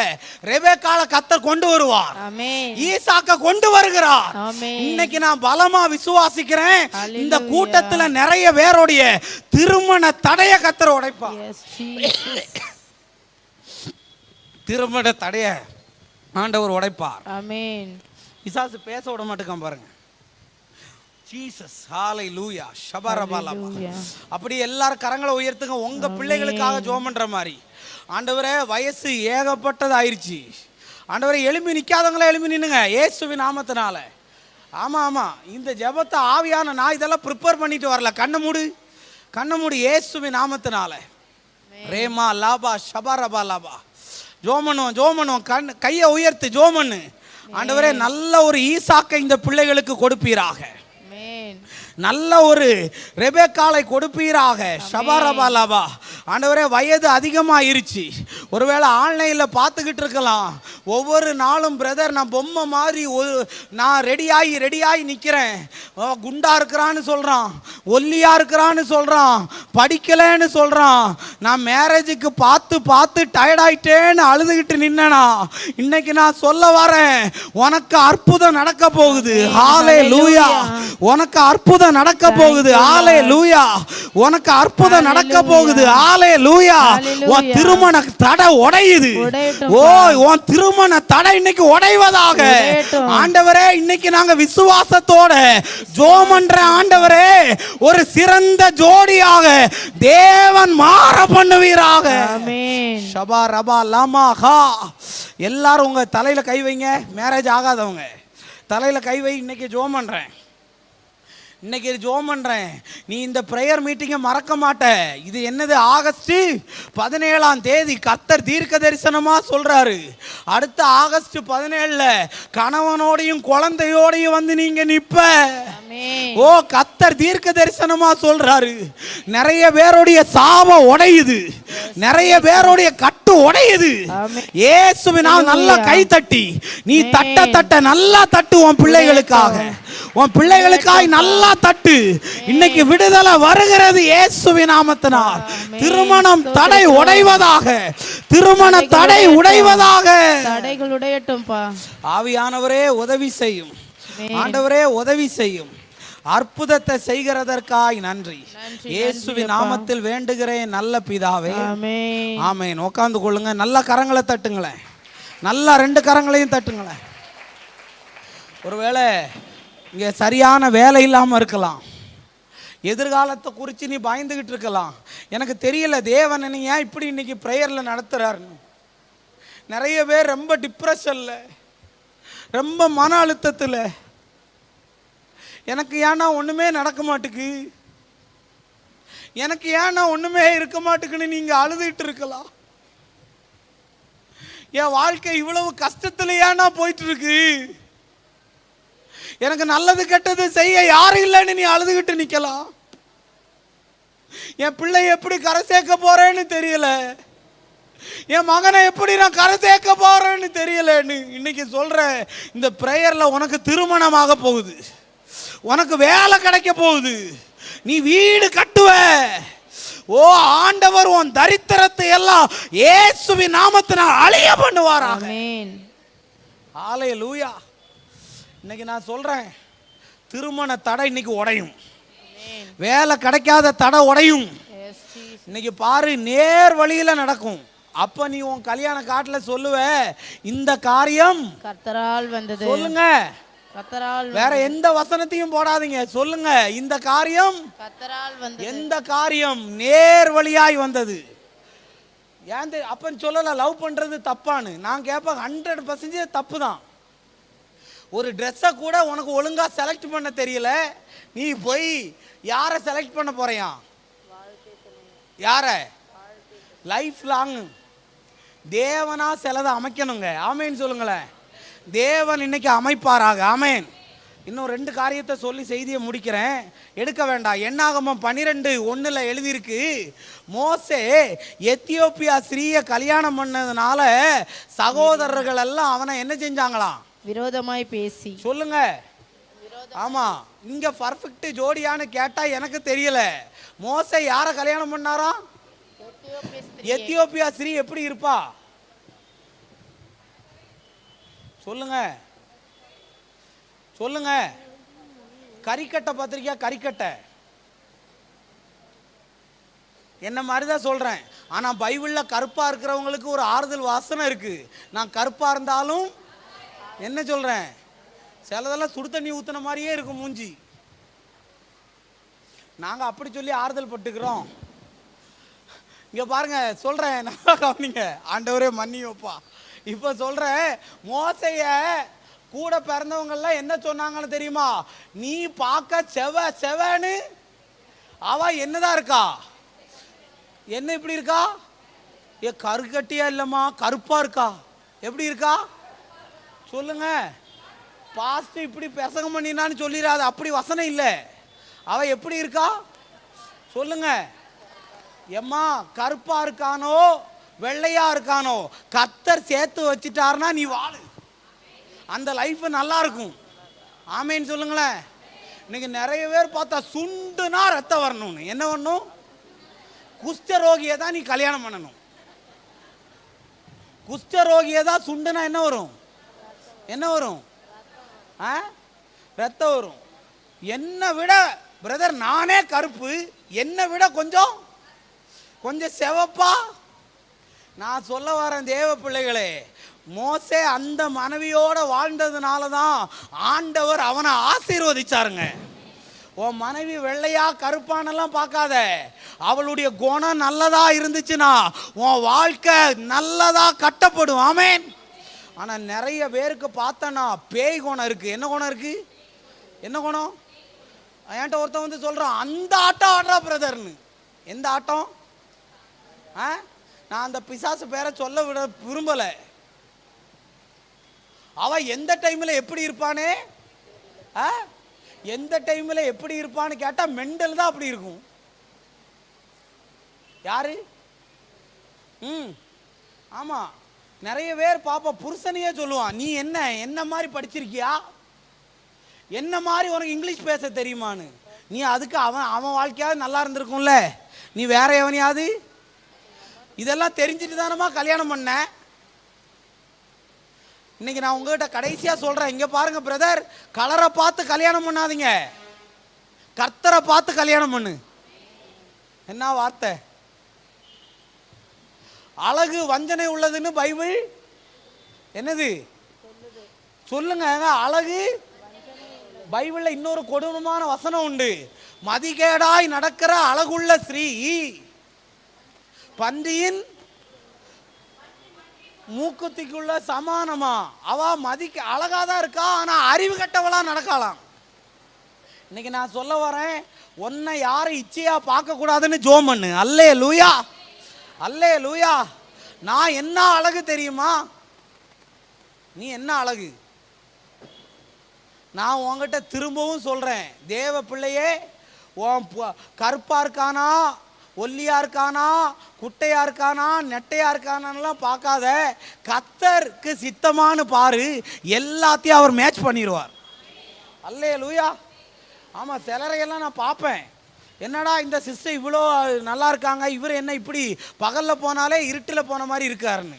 ரெபெக்காளை கர்த்தர் கொண்டு வருவார். ஆமென். ஈசாக்க கொண்டு வருகிறார். ஆமென். இன்னைக்கு நான் பலமா விசுவாசிக்கிறேன், இந்த கூட்டத்துல நிறைய பேருடைய திருமண தடைய கர்த்தர் உடைப்பார். Yes, Jesus. திருமண தடைய ஆண்டவர் உடைப்பார். ஆமென். பிசாசு பேச விட மாட்டேங்கான் பாருங்க. ஜீசஸ் ஹalleluya ஷபரபலபா. அப்படி எல்லாரும் கரங்களை உயர்த்துங்க. உங்க பிள்ளைகளுக்காக ஜெபம் பண்ற மாதிரி. ஆண்டவரே, வயசு ஏகப்பட்டது ஆயிருச்சு. ஆண்டவரே, எழும்பி நிக்காதவங்களே எழும்பி நின்னுங்க இயேசுவின் நாமத்தினால. ஆமா ஆமா, இந்த ஜெபத்தை ஆவியான நான் இதெல்லாம் ப்ரிப்பேர் பண்ணிட்டு வரல. கண்ணை மூடு இயேசுவின் நாமத்தினால. ரேமா லாபா ஷபரபா லாபா. ஜோமனும் கையை உயர்த்து ஜோமனு. ஆண்டவரே, நல்ல ஒரு ஈசாக்கை இந்த பிள்ளைகளுக்கு கொடுப்பீராக. நல்ல ஒரு ரெபெக்காளை கொடுப்பீராக. ஷபரபலபா. ஆண்டவரே, வயது அதிகமாயிருச்சு. ஒருவேளை ஆன்லைனில் பார்த்துக்கிட்டு இருக்கலாம். ஒவ்வொரு நாளும் பிரதர், நான் பொம்மை மாதிரி நான் ரெடியாகி நிற்கிறேன். குண்டா இருக்கிறான்னு சொல்கிறான், ஒல்லியாக இருக்கிறான்னு சொல்கிறான், படிக்கலைன்னு சொல்கிறான். நான் மேரேஜுக்கு பார்த்து டயர்டாயிட்டேன்னு அழுதுகிட்டு நின்னேனா, இன்னைக்கு நான் சொல்ல வரேன், உனக்கு அற்புதம் நடக்க போகுது. ஹalleluya. உனக்கு அற்புதம் நடக்க போகுது. ஹalleluya. உனக்கு அற்புதம் நடக்க போகுது. ஹalleluya. உன் திருமண தடை உடையுது. ஓ, உன் திருமண தடை இன்னைக்கு உடைவதாக. ஆண்டவரே, இன்னைக்கு நாங்க விசுவாசத்தோட ஜோமன்ற ஆண்டவரே, ஒரு சிறந்த ஜோடியாக தேவன் மாற பண்ணுவீராக. ஆமென். ஷபா ரபா லமாஹா. எல்லாரும் உங்க தலையில கை வைங்க. மேரேஜ் ஆகாதவங்க தலையில கை வை. இன்னைக்கு ஜோம் பண்றேன். இன்னைக்கு ஜோம் பண்றேன். நீ இந்த பிரேயர் மீட்டிங்கை மறக்க மாட்ட. இது என்னது, ஆகஸ்ட் 17 கர்த்தர் தீர்க்க தரிசனமா சொல்றாரு. அடுத்த ஆகஸ்ட் 17 கணவனோடையும் குழந்தையோடையும் வந்து நீங்க நிப்ப. ஓ, கர்த்தர் தீர்க்க தரிசனமா சொல்றாரு. நிறைய பேருடைய சாபம் உடையுது, நிறைய பேருடைய கட்டு உடையுது. இயேசுவினால் நல்லா கை தட்டி நீ தட்ட நல்லா தட்டு. உன் பிள்ளைகளுக்காக நல்லா தட்டு. இன்னைக்கு விடுதலை வருகிறது இயேசுவின் நாமத்தினால். திருமணம் தடை உடைவதாக. திருமண தடை உடைவதாக. தடைகள் உடையட்டும்பா. ஆவியானவரே உதவி செய்யும். ஆண்டவரே உதவி செய்யும். அற்புதத்தை செய்கிறதற்காய் நன்றி. இயேசுவின் நாமத்தில் வேண்டுகிறேன் நல்ல பிதாவே. ஆமென். உட்கார்ந்து கொள்ளுங்க. நல்ல கரங்களை தட்டுங்களேன். நல்லா 2 கரங்களையும் தட்டுங்களேன். ஒருவேளை இங்கே சரியான வேலை இல்லாமல் இருக்கலாம். எதிர்காலத்தை குறித்து நீ பயந்துக்கிட்டு இருக்கலாம். எனக்கு தெரியல தேவன் என்ன ஏன் இப்படி இன்னைக்கு ப்ரேயரில் நடத்துகிறாருன்னு. நிறைய பேர் ரொம்ப டிப்ரெஷனில், ரொம்ப மன அழுத்தத்தில், எனக்கு ஏன்னா ஒன்றுமே நடக்க மாட்டுக்கு, எனக்கு ஏன்னா ஒன்றுமே இருக்க மாட்டுக்குன்னு நீங்கள் அழுதுகிட்டு இருக்கலாம். என் வாழ்க்கை இவ்வளவு கஷ்டத்தில் ஏன்னா போயிட்டு இருக்கு, எனக்கு நல்லது கெட்டது செய்ய யாரும் இல்லைன்னு நீ அழுதுகிட்டு நிக்கலாம். என் பிள்ளை எப்படி கரை சேர்க்க போறேன்னு தெரியல, என் மகனை எப்படி நான் கரை சேர்க்க போறேன்னு தெரியலன்னு இன்னைக்கு சொல்றேன். இந்த பிரேயர்ல உனக்கு திருமணமாக போகுது, உனக்கு வேலை கிடைக்க போகுது, நீ வீடு கட்டுவ. ஓ, ஆண்டவர் உன் தரித்திரத்தை எல்லாம் இயேசுவின் நாமத்தினால் அழிய பண்ணுவாராக. ஆமென். ஹalleluya. இன்னைக்கு நான் சொல்றேன், திருமண தடை இன்னைக்கு உடையும். வேலை கிடைக்காத தடை உடையும். இன்னைக்கு பாரு, நேர் வழியில நடக்கும். அப்ப நீ உன் கல்யாண காட்டுல சொல்லுவ, இந்த காரியம் கர்த்தரால் வந்தது. சொல்லுங்க, வேற எந்த வசனத்தையும் போடாதீங்க. சொல்லுங்க, இந்த காரியம் கர்த்தரால் வந்தது. எந்த காரியம் நேர் வழியாய் வந்தது. ஏன் அப்பன்னு சொல்லல லவ் பண்றது தப்பான்னு. நான் கேட்பேன், 100% தப்பு தான். ஒரு ட்ரெஸ்ஸை கூட உனக்கு ஒழுங்கா செலக்ட் பண்ண தெரியல, நீ போய் யாரை செலக்ட் பண்ண போறியா? யார? லைஃப் லாங் தேவனா சிலதை அமைக்கணுங்க. ஆமேன்னு சொல்லுங்களேன். தேவன் இன்னைக்கு அமைப்பாராக. ஆமேன். இன்னும் 2 காரியத்தை சொல்லி செய்தியை முடிக்கிறேன், எடுக்க வேண்டாம். என்னாகமம் 12:1 எழுதியிருக்கு, மோசே எத்தியோப்பியா ஸ்ரீயை கல்யாணம் பண்ணதுனால சகோதரர்கள் எல்லாம் அவனை என்ன செஞ்சாங்களாம்? விரோதமாய் பேசி. சொல்லுங்க. ஆமா, இங்க பர்ஃபெக்ட் ஜோடியான்னு கேட்டா எனக்கு தெரியல. மோசே யாரை கல்யாணம் பண்ணாரா? எத்தியோப்பியா ஸ்திரீ எப்படி இருப்பா சொல்லுங்க சொல்லுங்க. கறிக்கட்டை பத்திரிக்கா, கறிக்கட்டை என்ன மாதிரி தான் சொல்றேன். ஆனா பைபிள்ல கருப்பா இருக்கிறவங்களுக்கு ஒரு ஆறுதல் வாசனை இருக்கு. நான் கருப்பா இருந்தாலும் என்ன சொல்றேன், சிலதெல்லாம் சுடு தண்ணி ஊத்துன மாதிரியே இருக்கும் மூஞ்சி. நாங்க அப்படி சொல்லி ஆறுதல் பட்டுக்கிறோம். இங்க பாருங்க சொல்றேன், நல்லா கவனிங்க. ஆண்டவரே மன்னி வைப்பா. இப்ப சொல்றேன், மோசைய கூட பிறந்தவங்கெல்லாம் என்ன சொன்னாங்கன்னு தெரியுமா? நீ பார்க்க செவன்னு, அவ என்னதான் இருக்கா, என்ன இப்படி இருக்கா, ஏ கருக்கட்டியா இல்லம்மா கருப்பா இருக்கா. எப்படி இருக்கா சொல்லுங்க. பாஸ்ட் இப்படி பெசங்க பண்ணினான்னு சொல்லிடாது, அப்படி வசனம் இல்லை. அவ எப்படி இருக்கா சொல்லுங்க. எம்மா கருப்பா இருக்கானோ வெள்ளையா இருக்கானோ, கர்த்தர் சேர்த்து வச்சிட்டாருன்னா நீ வாழு, அந்த லைஃப் நல்லா இருக்கும். ஆமேன்னு சொல்லுங்களேன். இன்னைக்கு நிறைய பேர் பார்த்தா சுண்டுனா ரத்தம் வரணும்னு என்ன வரணும், குஷ்டரோகியை தான் நீ கல்யாணம் பண்ணணும். குஷ்டரோகியை தான் சுண்டுனா என்ன வரும், என்ன வரும், ரத்தம் வரும். என்னை விட பிரதர் நானே கருப்பு, என்னை விட கொஞ்சம் செவப்பா. நான் சொல்ல வரேன் தேவ பிள்ளைகளே, மோசே அந்த மனைவியோட வாழ்ந்ததுனால தான் ஆண்டவர் அவனை ஆசீர்வதிச்சாருங்க. உன் மனைவி வெள்ளையா கருப்பானெல்லாம் பார்க்காத, அவளுடைய குணம் நல்லதா இருந்துச்சுன்னா உன் வாழ்க்கை நல்லதா கட்டப்படும். ஆமேன். ஆனா நிறைய பேருக்கு பார்த்தனா பேய் குணம் இருக்கு. என்ன குணம் இருக்கு, என்ன குணம்? என்கிட்ட ஒருத்தன் வந்து சொல்றான், அந்த ஆட்டம் ஆடுறா பிரதர்னு. எந்த ஆட்டம்? நான் அந்த பிசாசு பேரை சொல்ல விட விரும்பல. அவ எந்த டைம்ல எப்படி இருப்பானே, எந்த டைம்ல எப்படி இருப்பான்னு கேட்டா மெண்டல் தான் அப்படி இருக்கும். யாரு? ஆமா, நிறைய பேர் பாப்பா புருஷனையே சொல்லுவான், நீ என்ன மாதிரி படிச்சிருக்கியா, என்ன மாதிரி உனக்கு இங்கிலீஷ் பேச தெரியுமான்னு. நீ அதுக்கு அவன் வாழ்க்கையாவது நல்லா இருந்திருக்கும்ல, நீ வேற எவனையாவது. இதெல்லாம் தெரிஞ்சுட்டு தானமா கல்யாணம் பண்ண. இன்னைக்கு நான் உங்ககிட்ட கடைசியா சொல்றேன், இங்க பாருங்க பிரதர், கலரை பார்த்து கல்யாணம் பண்ணாதீங்க, கர்த்தரை பார்த்து கல்யாணம் பண்ணு. என்ன வார்த்தை, அழகு வஞ்சனை உள்ளதுன்னு பைபிள் என்னது சொல்லுங்க. அழகு பைபிள்ல இன்னொரு கொடூரமான வசனம் உண்டு, மதிகேடாய் நடக்கிற அழகுள்ள ஸ்ரீ பன்றியின் மூக்குத்திக்குள்ள சமானமா. அவ மதிக்க அழகாதான் இருக்கா, ஆனா அறிவு கட்டவளா நடக்கலாம். இன்னைக்கு நான் சொல்ல வரேன், உன்னை யாரும் இச்சையா பார்க்க கூடாதுன்னு ஜோம் பண்ணு. அல்லே லூயா, அல்லே லூயா. நான் என்ன அழகு தெரியுமா, நீ என்ன அழகு. நான் உங்ககிட்ட திரும்பவும் சொல்றேன், தேவ பிள்ளையே, கருப்பா இருக்கானா ஒல்லியா இருக்கானா குட்டையா இருக்கானா நெட்டையா இருக்கானான்லாம் பார்க்காத, கர்த்தருக்கு சித்தமானு பாரு, எல்லாத்தையும் அவர் மேட்ச் பண்ணிடுவார். அல்லே லூயா. ஆமா, சிலரையெல்லாம் நான் பார்ப்பேன், என்னடா இந்த சிஸ்டர் இவ்வளோ நல்லா இருக்காங்க, இவர் என்ன இப்படி பகல்ல போனாலே இருட்டில் போன மாதிரி இருக்காருன்னு.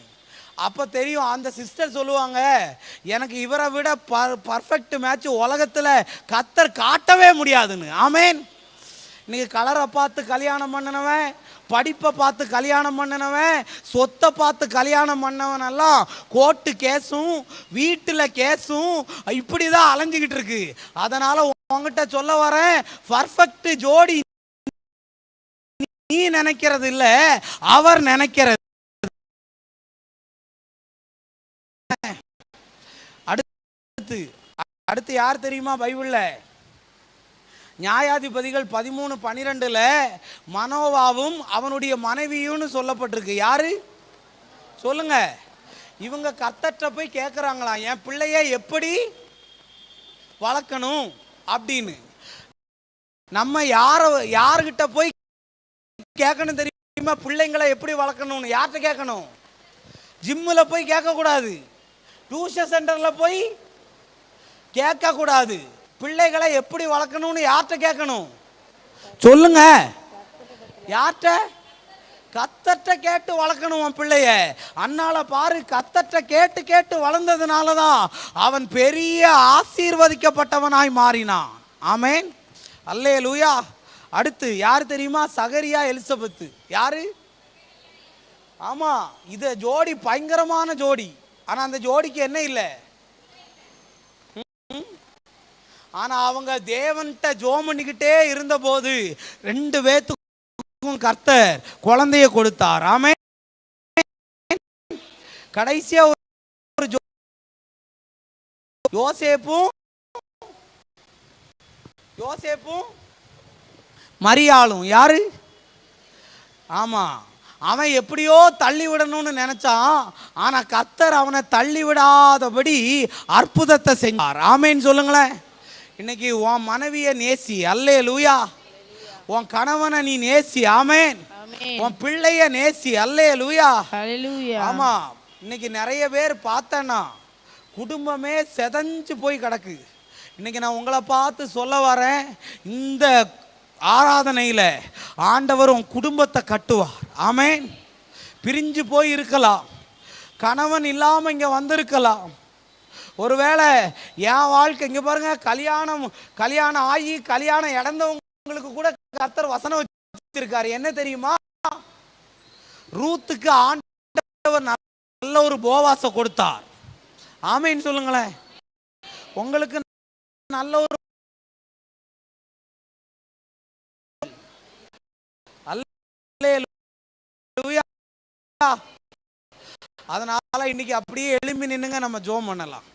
அப்போ தெரியும், அந்த சிஸ்டர் சொல்லுவாங்க, எனக்கு இவரை விட பர்ஃபெக்ட் மேட்ச் உலகத்தில் கர்த்தர் காட்டவே முடியாதுன்னு. ஆமேன். இன்னைக்கு கலரை பார்த்து கல்யாணம் பண்ணினவன், படிப்பை பார்த்து கல்யாணம் பண்ணினவன், சொத்தை பார்த்து கல்யாணம் பண்ணவன் எல்லாம் கோர்ட்டு கேஸும் வீட்டில் கேஸும் இப்படி தான் அலைஞ்சிக்கிட்டு இருக்கு. அதனால உங்ககிட்ட சொல்ல வரேன், பர்ஃபெக்ட் ஜோடி நீ நினைக்கிறது இல்ல, அவர் நினைக்கிறது. அடுத்து யார் தெரியுமா பைபிள்ல? நியாயாதிபதிகள் 13:12 மனோவாவும் அவனுடைய மனைவியும் சொல்லப்பட்டிருக்கு. யாரு சொல்லுங்க. இவங்க கர்த்தர்ட்ட போய் கேட்குறாங்களாம், என் பிள்ளைய எப்படி வளர்க்கணும் அப்படின்னு. நம்ம யாருக்கிட்ட போய் கேட்கணும் தெரியுமா? பிள்ளைங்களை எப்படி வளர்க்கணும்னு யார்கிட்ட கேட்கணும்? ஜிம்மில் போய் கேட்கக்கூடாது, டியூஷன் சென்டரில் போய் கேட்கக்கூடாது. பிள்ளைகளை எப்படி வளர்க்கணும்னு யார்கிட்ட கேட்கணும் சொல்லுங்க? யார்கிட்ட? கத்தட்ட கேட்டு வளர்க்கணும் உன் பிள்ளைய. அண்ணால பாரு, கத்தட்ட கேட்டு கேட்டு வளர்ந்ததுனால தான் அவன் பெரிய ஆசீர்வதிக்கப்பட்டவனாய் மாறினான். ஆமேன், அல்லேலூயா. அடுத்து யார் தெரியுமா? சகரியா, எலிசபெத்து. யாரு? ஆமா, இது ஜோடி பயங்கரமான ஜோடி. ஆனா அந்த ஜோடிக்கு என்ன இல்லை? ஆனா அவங்க தேவன்கிட்ட ஜோம் பண்ணிக்கிட்டே இருந்த போது 2 பேத்துக்கும் கர்த்தர் குழந்தைய கொடுத்தார். ஆமென். கடைசியா ஒரு யோசேப்பும் மரியாளும். யாரு? ஆமா, அவன் எப்படியோ தள்ளி விடணும்னு நினைச்சான். ஆனா கர்த்தர் அவனை தள்ளி விடாதபடி அற்புதத்தை செஞ்சார். ஆமேன்னு சொல்லுங்களேன். இன்னைக்கு உன் மனைவிய நேசி. அல்லேலூயா. உன் கணவனை நீ நேசி. ஆமேன். உன் பிள்ளைய நேசி. அல்லேலூயா. ஆமா, இன்னைக்கு நிறைய பேர் பார்த்தேன்னா குடும்பமே செதஞ்சு போய் கிடக்கு. இன்னைக்கு நான் உங்களை பார்த்து சொல்ல வரேன், இந்த ஆராதனையில் ஆண்டவர் உன் குடும்பத்தை கட்டுவார். ஆமேன். பிரிஞ்சு போய் இருக்கலாம், கணவன் இல்லாமல் இங்கே வந்திருக்கலாம். ஒருவேளை என் வாழ்க்கை இங்கே பாருங்க, கல்யாணம் ஆகி கல்யாணம் இழந்தவங்களுக்கு கூட கர்த்தர் வசனம் வச்சிருக்காரு. என்ன தெரியுமா? ரூத்துக்கு ஆண்டவர் நல்ல ஒரு போவாசை கொடுத்தார். ஆமேன்னு சொல்லுங்களேன். உங்களுக்கு நல்ல ஒரு அதனால இன்னைக்கு அப்படியே எழும்பி நின்னுங்க, நம்ம ஜெபம் பண்ணலாம்.